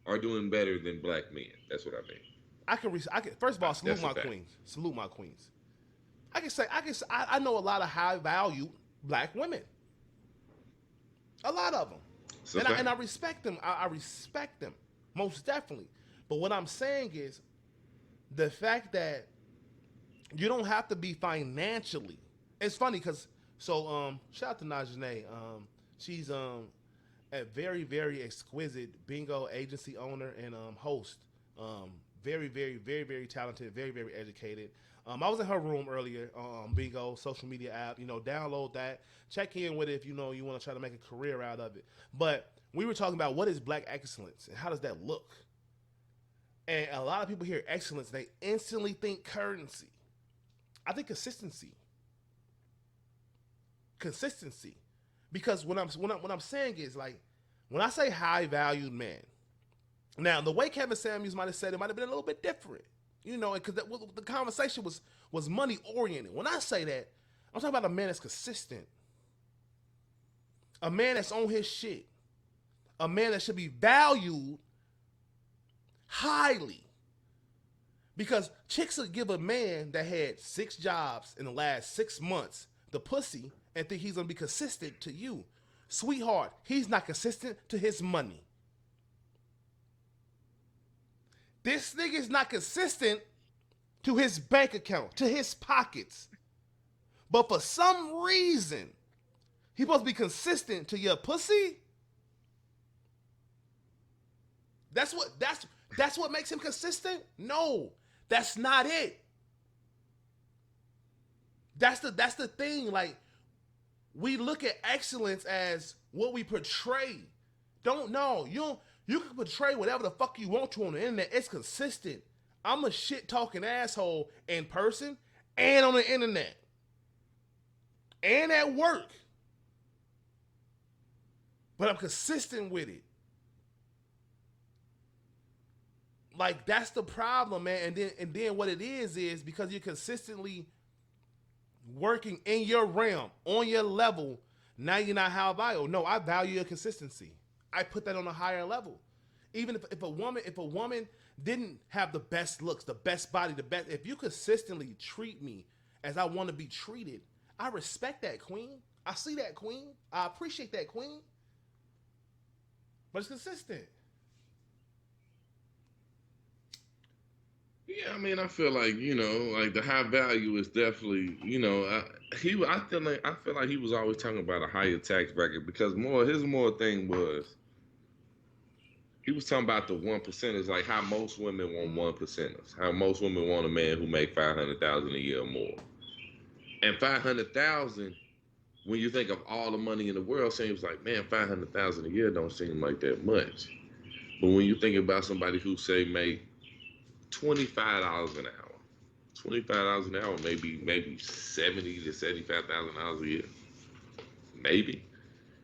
are doing better than black men. That's what I mean. I can first of all salute my queens. Salute my queens. I know a lot of high value black women. A lot of them. And I respect them. I respect them. Most definitely. But what I'm saying is the fact that you don't have to be financially. It's funny because shout out to Najee. She's a very, very exquisite bingo agency owner and host. Very, very, very, very talented, very, very educated. I was in her room earlier, bingo, social media app, download that, check in with it if you want to try to make a career out of it. But we were talking about what is black excellence and how does that look? And a lot of people hear excellence, they instantly think currency. I think consistency. Because what I'm saying is, like, when I say high valued man, now the way Kevin Samuels might have said it might have been a little bit different, because the conversation was money oriented. When I say that, I'm talking about a man that's consistent, a man that's on his shit, a man that should be valued highly. Because chicks will give a man that had 6 jobs in the last 6 months the pussy and think he's going to be consistent to you. Sweetheart, he's not consistent to his money. This nigga's not consistent to his bank account, to his pockets. But for some reason, He supposed to be consistent to your pussy. That's what makes him consistent? No, that's not it. That's the thing. Like, we look at excellence as what we portray. You can portray whatever the fuck you want to on the internet. It's consistent. I'm a shit talking asshole in person and on the internet and at work, but I'm consistent with it. Like, that's the problem, man. And then what it is because you're consistently working in your realm, on your level. Now you're not how valuable. No, I value your consistency. I put that on a higher level. Even if a woman didn't have the best looks, the best body, if you consistently treat me as I want to be treated, I respect that, queen. I see that, queen. I appreciate that, queen. But it's consistent. Yeah, I mean, I feel like, like the high value is definitely, I feel like he was always talking about a higher tax bracket because his thing was he was talking about the 1%ers, like how most women want 1%ers, how most women want a man who make $500,000 a year or more, and 500,000. When you think of all the money in the world, seems like, man, 500,000 a year don't seem like that much. But when you think about somebody who say make $25 an hour, $25 an hour, maybe $70,000 to $75,000 a year, maybe.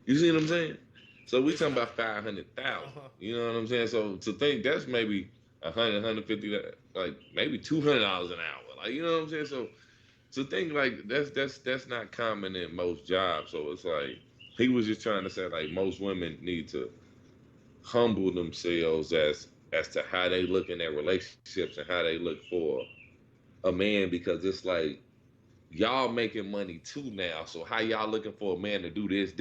You see what I'm saying? So we talking about 500,000. You know what I'm saying? So to think that's maybe 100, 150, like maybe $200 an hour, like, you know what I'm saying? So think like that's not common in most jobs. So it's like he was just trying to say like most women need to humble themselves as to how they look in their relationships and how they look for a man, because it's like y'all making money too now. So how y'all looking for a man to do this,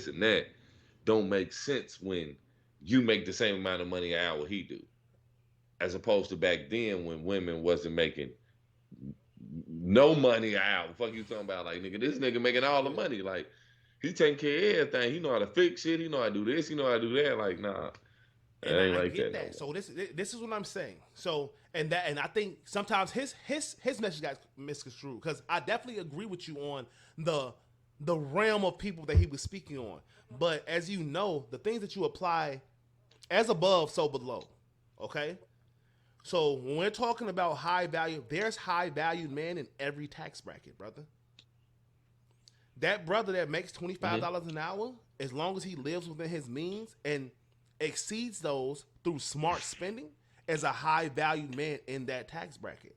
and that don't make sense when you make the same amount of money an hour he do, as opposed to back then when women wasn't making no money an hour. Fuck you talking about? Like, nigga, this nigga making all the money. Like, he taking care of everything. He know how to fix shit. He know how to do this. He know how to do that. Like, nah. And I like get that. No. So this is what I'm saying. So and I think sometimes his message got misconstrued, because I definitely agree with you on the realm of people that he was speaking on. But as you know, the things that you apply as above, so below. Okay? So when we're talking about high value, there's high valued men in every tax bracket, brother. That brother that makes $25 an hour, as long as he lives within his means and exceeds those through smart spending, as a high valued man in that tax bracket.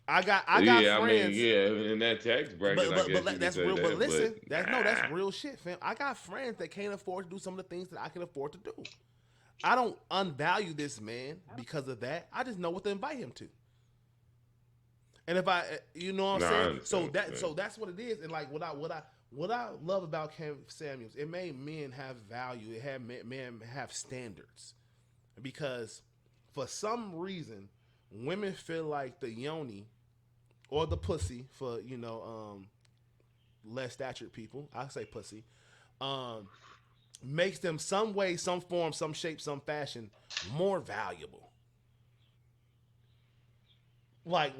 I got friends. I mean, in that tax bracket, but that's real. But listen, that's real shit, fam. I got friends that can't afford to do some of the things that I can afford to do. I don't unvalue this man because of that. I just know what to invite him to. And if you know what I'm saying? So that's what it is. And like what I love about Cam Samuels, it made men have value. It had men have standards, because for some reason women feel like the yoni or the pussy, for less statured people, I say pussy, makes them some way, some form, some shape, some fashion more valuable. Like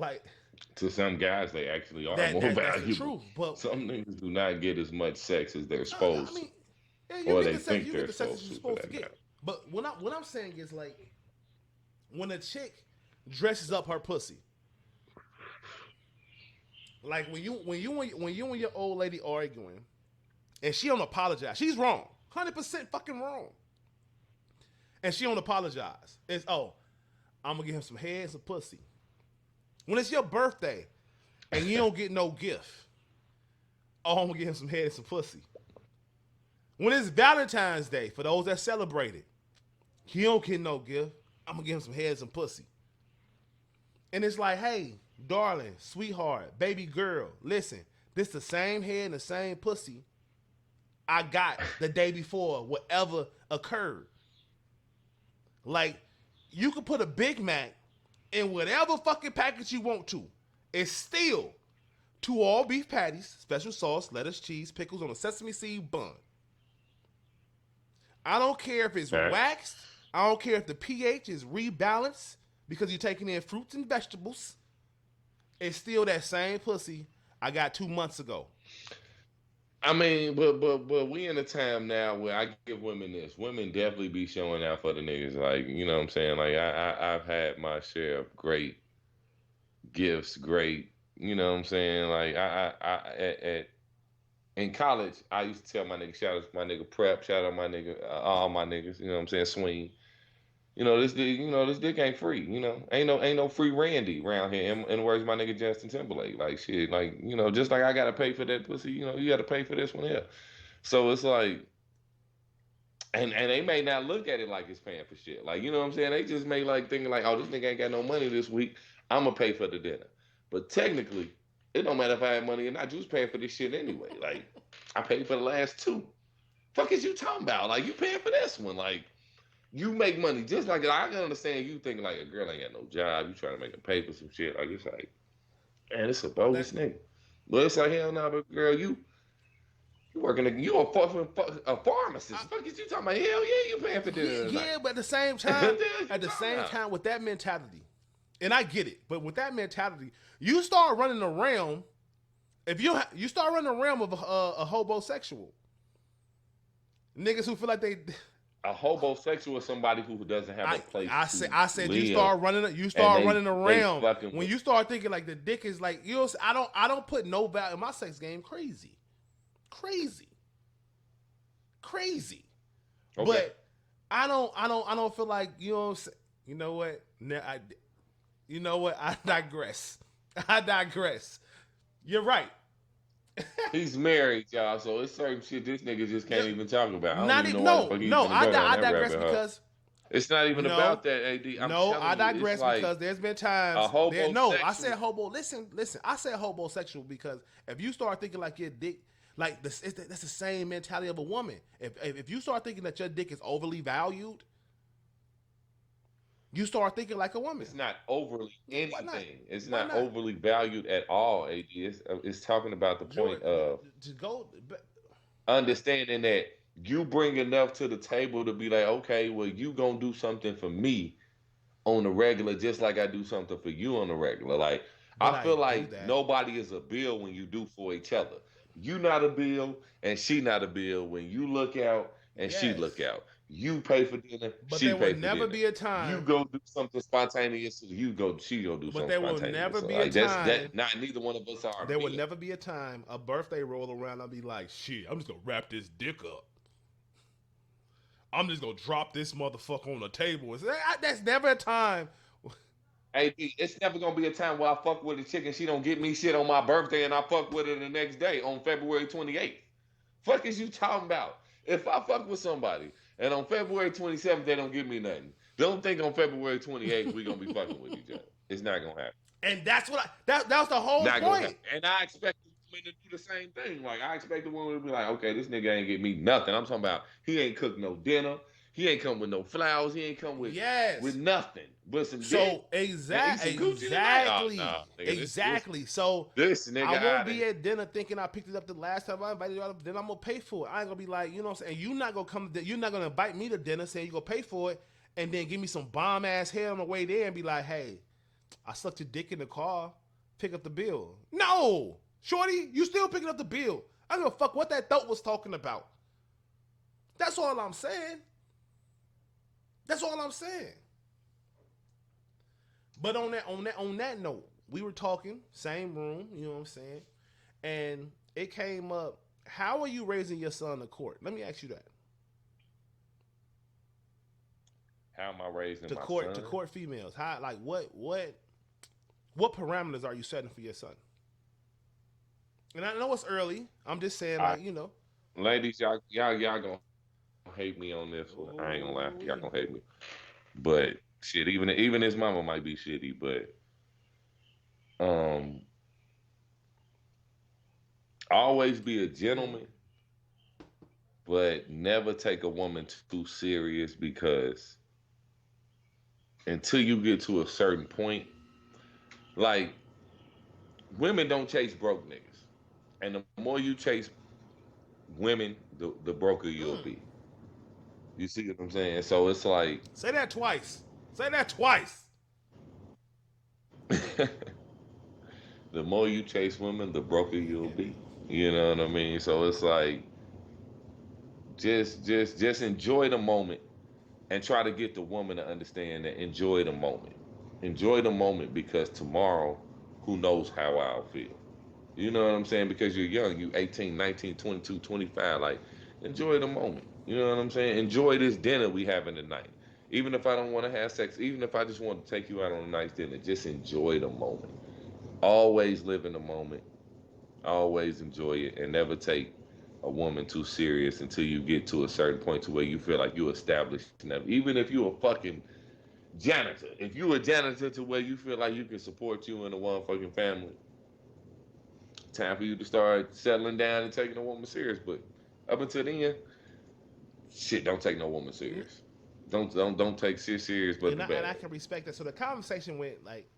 to some guys, they actually are more valuable. That's the truth, but some niggas do not get as much sex as they're supposed to, or they think they're supposed to get. But what I'm saying is, like, when a chick dresses up her pussy, like when you and your old lady arguing, and she don't apologize, she's wrong, 100% fucking wrong, and she don't apologize. It's I'm gonna give him some head and some pussy. When it's your birthday and you don't get no gift, I'm gonna give him some head and some pussy. When it's Valentine's Day, for those that celebrate it, he don't get no gift, I'm gonna give him some head and some pussy. And it's like, hey, darling, sweetheart, baby girl, listen, this the same head and the same pussy I got the day before whatever occurred. Like, you could put a Big Mac in whatever fucking package you want to. It's still 2 all-beef patties, special sauce, lettuce, cheese, pickles on a sesame seed bun. I don't care if it's Okay. waxed. I don't care if the pH is rebalanced because you're taking in fruits and vegetables. It's still that same pussy I got 2 months ago. I mean, but we in a time now where I give women this. Women definitely be showing out for the niggas. Like, you know what I'm saying? Like I've had my share of great gifts, great, you know what I'm saying? Like at in college, I used to tell my nigga, shout out to my nigga Prep, shout out my nigga, all my niggas, you know what I'm saying, Swing. This dick ain't free. Ain't no free Randy around here. And where's my nigga Justin Timberlake? Like shit, like just like I gotta pay for that pussy. You gotta pay for this one here. So it's like, and they may not look at it like it's paying for shit. Like what I'm saying, they just may like thinking like, oh, this nigga ain't got no money this week. I'm gonna pay for the dinner. But technically, it don't matter if I have money or not. You was paying for this shit anyway. Like I paid for the last two. Fuck is you talking about? Like you paying for this one? Like. You make money just like I can understand you thinking like a girl ain't got no job. You trying to make a pay for some shit. Like it's like, man, it's a bogus nigga. But it's like hell no, but girl, you working. You a pharmacist. Fuck is you talking about? Hell yeah, you paying for dinner. Yeah, but at the same time, with that mentality, and I get it, but with that mentality, you start running the realm. If you start running the realm of a hobosexual, niggas who feel like they. A hobosexual is somebody who doesn't have a place. I said you start running the realm when you start thinking like the dick is like I don't put no value in my sex game. Crazy. Okay. But I don't feel like you know what I digress. You're right. He's married, y'all, so it's certain shit this nigga just can't even talk about. I digress because it's not even about that, AD. I digress because there's been times. I said hobo. Listen. I said hobosexual because if you start thinking like your dick, like that's the same mentality of a woman. If you start thinking that your dick is overly valued, you start thinking like a woman. It's not overly anything. It's not overly valued at all, AD. It's talking about the point of understanding that you bring enough to the table to be like, okay, well, you gonna do something for me on the regular, just like I do something for you on the regular. Like, I feel like nobody is a bill when you do for each other. You not a bill, and she not a bill when you look out and she look out. You pay for dinner, but she there pay will for never dinner. be a time. You go do something spontaneous, she go do something spontaneous. But there will never be a time. Not neither one of us are. There will never be a time a birthday roll around. I'll be like, shit, I'm just gonna wrap this dick up. I'm just gonna drop this motherfucker on the table. That's never a time. Hey, it's never gonna be a time where I fuck with a chick and she don't get me shit on my birthday and I fuck with her the next day on February 28th. Fuck is you talking about? If I fuck with somebody and on February 27th they don't give me nothing, don't think on February 28th we gonna be fucking with each other. It's not gonna happen. And that's what that was the whole point. And I expect the women to do the same thing. Like I expect the woman to be like, okay, this nigga ain't get me nothing. I'm talking about he ain't cooked no dinner. He ain't come with no flowers. He ain't come with nothing but some dick. Exactly. So this nigga, I won't be at dinner thinking I picked it up the last time I invited you out. Then I'm gonna pay for it. I ain't gonna be like, you know what I'm saying? You're not gonna invite me to dinner saying you gonna pay for it and then give me some bomb ass head on the way there and be like, hey, I sucked your dick in the car. Pick up the bill. No, shorty, you still picking up the bill. I don't give a fuck what that throat was talking about. That's all I'm saying. But on that note, we were talking, same room, you know what I'm saying? And it came up, how are you raising your son to court? Let me ask you that. How am I raising my son? To court females. How, like, what parameters are you setting for your son? And I know it's early. I'm just saying, ladies, y'all gonna hate me on this one. I ain't gonna lie, y'all gonna hate me. But shit, even his mama might be shitty, but always be a gentleman, but never take a woman too serious, because until you get to a certain point, like women don't chase broke niggas, and the more you chase women, the broker you'll Mm. be. You see what I'm saying? So it's like Say that twice. Say that twice. the more you chase women, the broker you'll be. You know what I mean? So it's like just enjoy the moment and try to get the woman to understand that enjoy the moment. Enjoy the moment because tomorrow, who knows how I'll feel. You know what I'm saying? Because you're young, you 18, 19, 22, 25. Like, enjoy the moment. You know what I'm saying? Enjoy this dinner we having tonight. Even if I don't want to have sex, even if I just want to take you out on a nice dinner, just enjoy the moment. Always live in the moment. Always enjoy it and never take a woman too serious until you get to a certain point to where you feel like you established enough. Even if you're a fucking janitor. If you a janitor to where you feel like you can support you and the one fucking family, time for you to start settling down and taking a woman serious. But up until then, shit, don't take no woman Mm. serious. Don't take shit serious, but And the I bad. can respect that. So the conversation went like,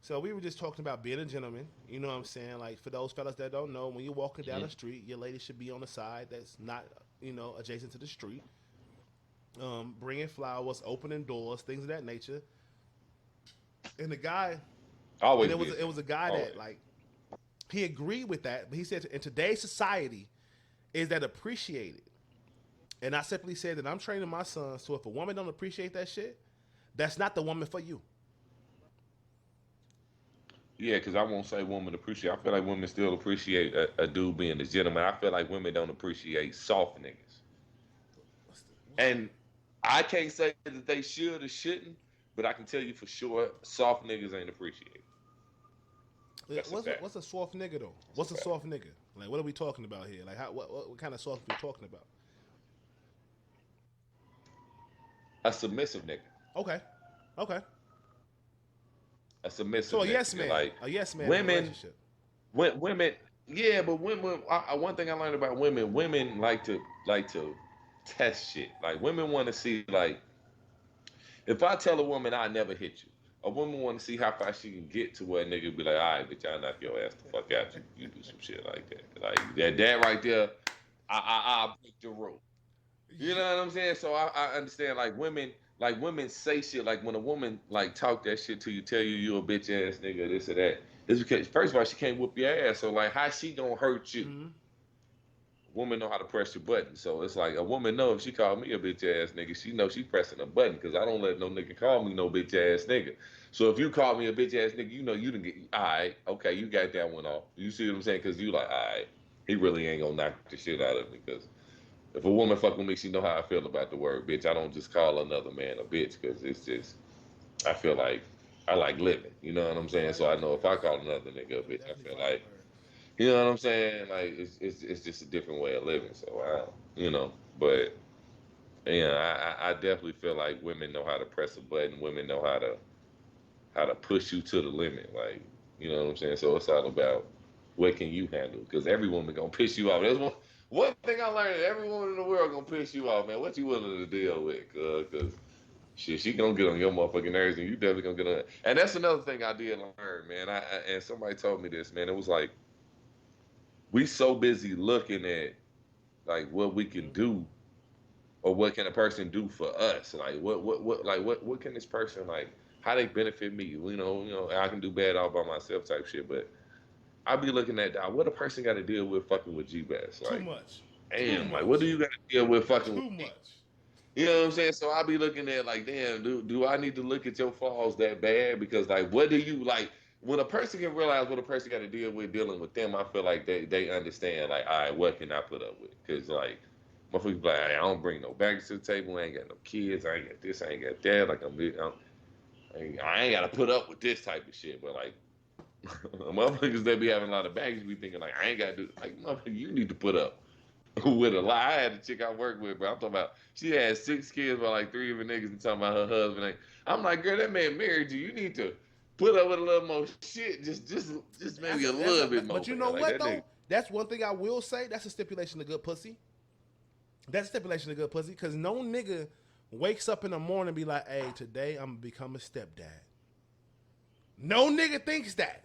so we were just talking about being a gentleman. You know what I'm saying? Like for those fellas that don't know, when you're walking down Mm-hmm. the street, your lady should be on the side that's not, adjacent to the street. Bringing flowers, opening doors, things of that nature. And the guy, and Always it be was a it was gentleman. a guy that Always. like he agreed with that, but he said in today's society, is that appreciated? And I simply said that I'm training my sons, so if a woman don't appreciate that shit, that's not the woman for you. Yeah, because I won't say women appreciate. I feel like women still appreciate a dude being a gentleman. I feel like women don't appreciate soft niggas. What's And I can't say that they should or shouldn't, but I can tell you for sure, soft niggas ain't appreciated. That's a fact. what's a soft nigga though? That's a What's a fact. soft nigga? Like what are we talking about here? Like what kind of soft are we talking about? A submissive nigga. Okay, okay. A submissive So nigga. Like a yes man in a women, relationship. women, yeah, but women. One thing I learned about women, women like to test shit. Like women want to see like if I tell a woman I never hit you, a woman want to see how far she can get to where a nigga be like, all right, bitch, I knock your ass the fuck out. You do some shit like that. Like that right there, I break the rule. You know what I'm saying? So I understand like women say shit like when a woman like talk that shit to you, tell you a bitch ass nigga, this or that. It's because first of all she can't whoop your ass. So like how she gonna hurt you? Mm-hmm. Woman know how to press your button. So it's like a woman know if she called me a bitch ass nigga, she know she pressing a button because I don't let no nigga call me no bitch ass nigga. So if you call me a bitch ass nigga, you know you didn't get all right, okay, you got that one off. You see what I'm saying? Because you like, all right, he really ain't gonna knock the shit out of me because if a woman fuck with me, she know how I feel about the word bitch. I don't just call another man a bitch because it's just I feel like I like living. You know what I'm saying? So I know if I call another nigga a bitch, I Definitely feel fire like word. you know what I'm saying? Like it's just a different way of living. So but yeah, I definitely feel like women know how to press a button. Women know how to push you to the limit. Like you know what I'm saying? So it's all about what can you handle? Because every woman gonna piss you off. That's one thing I learned. Every woman in the world gonna piss you off, man. What you willing to deal with? Cause shit, she gonna get on your motherfucking nerves, and you definitely gonna get on. And that's another thing I did learn, man. And somebody told me this, man. It was like we so busy looking at like what we can Mm-hmm. do or what can a person do for us. Like what can this person like how they benefit me? I can do bad all by myself type shit, but I be looking at what a person got to deal with fucking with Gbess. Too Like, much. Too damn, like what do much. you got to deal with fucking with Too me? much. You know what I'm saying? So I be looking at like, damn, do I need to look at your flaws that bad? Because like, what do you like? When a person can realize what a person got to deal with dealing with them, I feel like they understand. Like, all right, what can I put up with? Because like, motherfuckers be like, I don't bring no bags to the table. I ain't got no kids. I ain't got this. I ain't got that. Like I ain't got to put up with this type of shit. But like, motherfuckers that be having a lot of baggage be thinking like, I ain't got to do like, motherfucker, you need to put up with a lie. I had a chick I worked with, but I'm talking about she had 6 kids by like 3 of her niggas and talking about her husband. I'm like, girl, that man married you. You need to put up with a little more shit. Just maybe a little bit more, But you man. know Like what that nigga. though? That's one thing I will say. That's a stipulation of good pussy. That's a stipulation of good pussy. Cause no nigga wakes up in the morning and be like, hey, today I'm gonna become a stepdad. No nigga thinks that.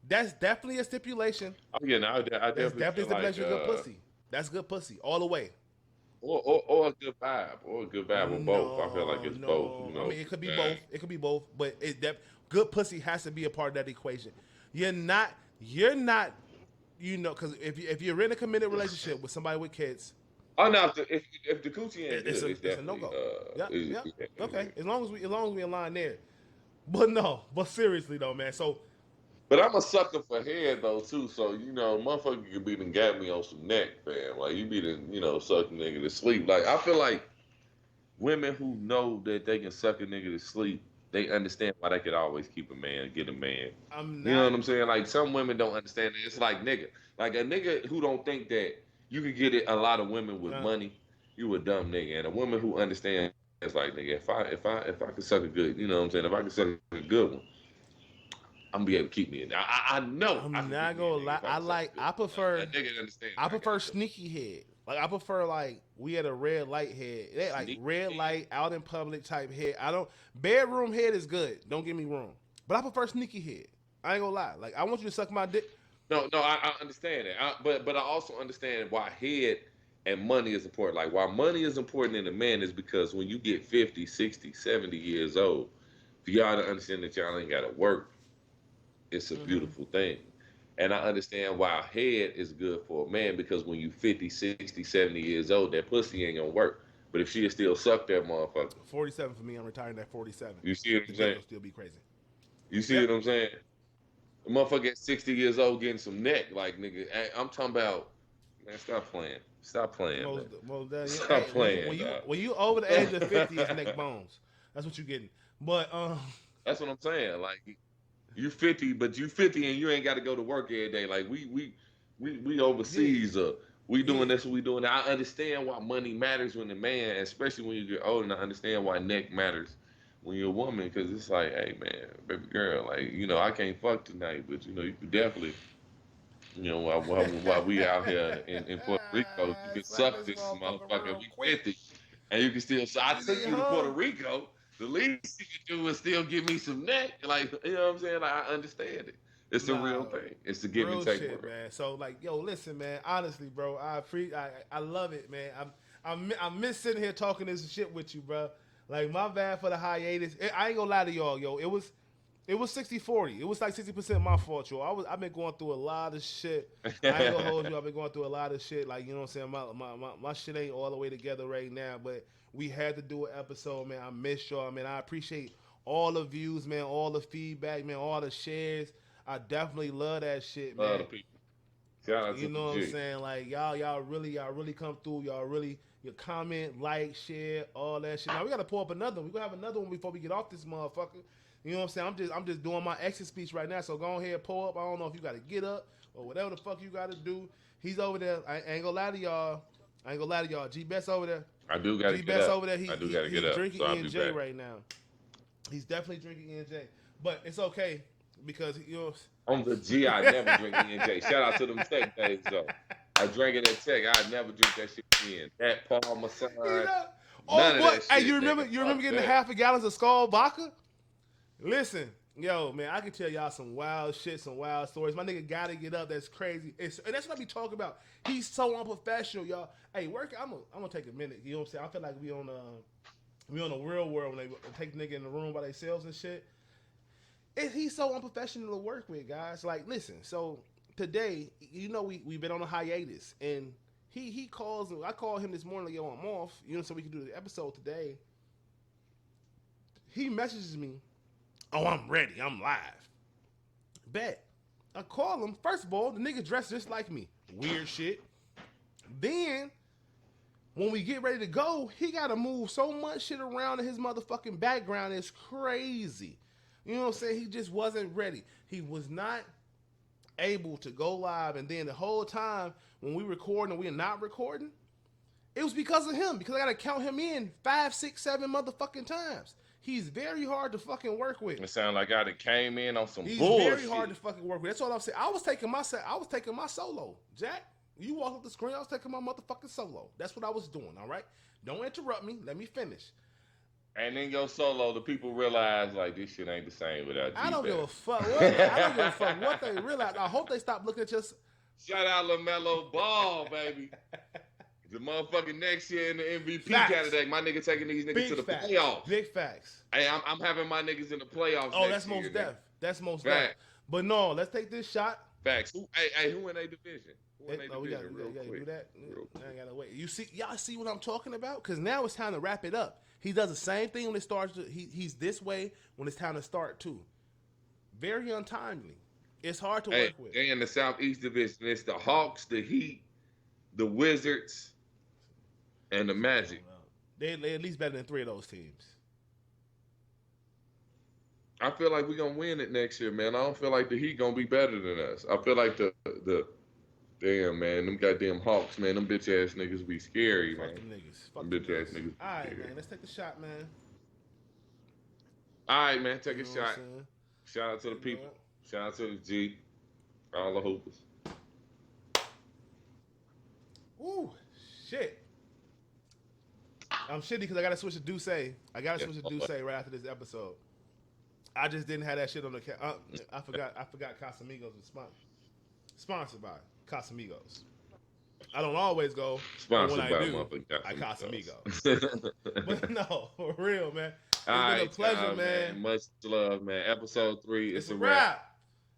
That's definitely a stipulation. Oh yeah, no, I That's definitely definitely a feel like stipulation of good pussy. That's good pussy all the way. or a good vibe, or a good vibe, or both. I feel like No, it's both. no. You I know, mean, it could be uh, both. It could be both. But that good pussy has to be a part of that equation. You're not. You're not. You know, because if you're in a committed relationship with somebody with kids, oh no, if the coochie ain't it's good, a it's it's a no definitely go. Yep, yep. yeah. Okay, as long as we align there. But no, but seriously though, man. So But I'm a sucker for head though too, so motherfucker could be done got me on some neck, fam. Like you be done, suck a nigga to sleep. Like I feel like women who know that they can suck a nigga to sleep, they understand why they could always keep a man, get a man. I'm You know not. what I'm saying? Like some women don't understand it. It's like nigga. Like a nigga who don't think that you can get it a lot of women with Uh, money, you a dumb nigga. And a woman who understands like nigga, if I could suck a good, you know what I'm saying, if I could suck a good one, I'm gonna be able to keep me in. I know I I'm can keep not me gonna a nigga lie. if I can suck a good I one. A prefer. nigga understand I I prefer got you. sneaky head. Like I prefer like we had a red light head. They like Sneak red head. light out in public type head. I don't bedroom head is good. Don't get me wrong. But I prefer sneaky head. I ain't gonna lie. Like I want you to suck my dick. No, I understand that. But I also understand why head and money is important. Like why money is important in a man is because when you get 50, 60, 70 years old, for y'all to understand that y'all ain't gotta work, it's a Mm-hmm. beautiful thing. And I understand why head is good for a man because when you 50, 60, 70 years old, that pussy ain't gonna work. But if she'll still suck that motherfucker, 47 for me. I'm retiring at 47. you see what The I'm dick saying? will still be crazy. You see Yep. what I'm saying? The motherfucker at 60 years old getting some neck, like nigga. I'm talking about, man. Stop playing. Stop playing, man. Most Stop hey, playing, dog. when you over the age of 50, it's neck bones. That's what you're getting. But That's what I'm saying. Like you 50, but you 50 and you ain't got to go to work every day. Like we yeah, overseas. We doing yeah. this. We doing that. I understand why money matters when a man, especially when you get older. And I understand why neck matters when you're a woman, because it's like, hey man, baby girl, like I can't fuck tonight, but you can definitely. While we out here in Puerto Rico, you can Slap suck this this motherfucker motherfucker. real We quick. 50, and you can still. So I took you to Huh? Puerto Rico. The least you can do is still give me some neck. Like you know what I'm saying? Like, I understand it. It's a real Nah, thing. It's a give and real take shit, world. man. So like, yo, listen, man. Honestly, bro, I love it, man. I miss sitting here talking this shit with you, bro. Like my bad for the hiatus. I ain't gonna lie to y'all, yo. It was 60-40. It was like 60% my fault, yo. I've been going through a lot of shit. I ain't gonna hold you. I've been going through a lot of shit. Like, you know what I'm saying? My shit ain't all the way together right now, but we had to do an episode, man. I miss y'all, man. I appreciate all the views, man, all the feedback, man, all the shares. I definitely love that shit, Love man. the people. Shout out You to the know what I'm G. saying? Like y'all really come through. Y'all really your comment, like, share, all that shit. Now we gotta pull up another one. We gonna have another one before we get off this motherfucker. You know what I'm saying? I'm just doing my exit speech right now. So go ahead, pull up. I don't know if you gotta get up or whatever the fuck you gotta do. He's over there. I ain't gonna lie to y'all. Gbess over there. I do gotta get Gbess up. over there. I do gotta get He's up. drinking So I'll E and be J back. right now. He's definitely drinking E and J. But it's okay because On the G, I never drink E&J. Shout out to them tech days though. I drank it at tech. I never drink that shit again. That Paul Masson, you know. Oh none of boy, that hey, you shit, remember nigga. you remember Fuck getting that. half a gallons of Skull vodka? Listen, yo, man, I can tell y'all some wild shit, some wild stories. My nigga gotta get up. That's crazy. And that's what I be talking about. He's so unprofessional, y'all. Hey, work. I'm gonna take a minute. You know what I'm saying? I feel like we on the real world when they take nigga in the room by themselves and shit. He's so unprofessional to work with, guys. Like, listen. So today, we've been on a hiatus, and he calls. I called him this morning. Like, yo, I'm off. So we can do the episode today. He messages me. Oh, I'm ready. I'm live. Bet. I call him. First of all, the nigga dressed just like me. Weird shit. Then, when we get ready to go, he got to move so much shit around in his motherfucking background. It's crazy. You know what I'm saying? He just wasn't ready. He was not able to go live. And then the whole time when we recording and we're not recording, it was because of him. Because I got to count him in 5, 6, 7 motherfucking times. He's very hard to fucking work with. It sound like I done came in on some He's bullshit. very hard to fucking work with. That's all I'm saying. I was taking my solo. Jack, you walk up the screen, I was taking my motherfucking solo. That's what I was doing, all right? Don't interrupt me. Let me finish. And then your solo, the people realize like this shit ain't the same without I don't give a Gbess. fuck what. I don't give a fuck what they realize. I hope they stop looking at just. Shout out LaMelo Ball, baby. The motherfucking next year in the MVP Facts. candidate. My nigga taking these niggas Big to the facts. playoffs. Big facts. Hey, I'm having my niggas in the playoffs. Oh, next that's most year, def. That's most Facts. def. But no, let's take this shot. Facts. Who in a division? Who in a We division? gotta, Real do quick. that. Real quick. I gotta wait. Y'all see what I'm talking about? Because now it's time to wrap it up. He does the same thing when it starts. He's this way when it's time to start too. Very untimely. It's hard to work with. They in the Southeast Division. It's the Hawks, the Heat, the Wizards, and the Magic. They at least better than 3 of those teams. I feel like we're gonna win it next year, man. I don't feel like the Heat gonna be better than us. I feel like the damn man, them goddamn Hawks, man, them bitch ass niggas be scary, Fuck man. them niggas. Them bitch ass niggas. All right, man. Let's take the shot, man. All right, man. Take a You know shot. what I'm saying? Shout out to the people. Shout out to the G. All the hoopers. Ooh, shit. I'm shitty because I gotta switch to Duce. I gotta switch to Duce right after this episode. I just didn't have that shit on the. I forgot Casamigos was sponsored by Casamigos. I don't always go. Sponsored when by I do, motherfucking I Casamigos. But no, for real, man. It's All been a right, pleasure, man. Much love, man. Episode 3. It's a wrap. wrap.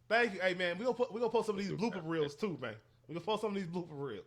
Thank you. Hey, man, we gonna post some of these blooper reels too, man. We gonna post some of these blooper reels.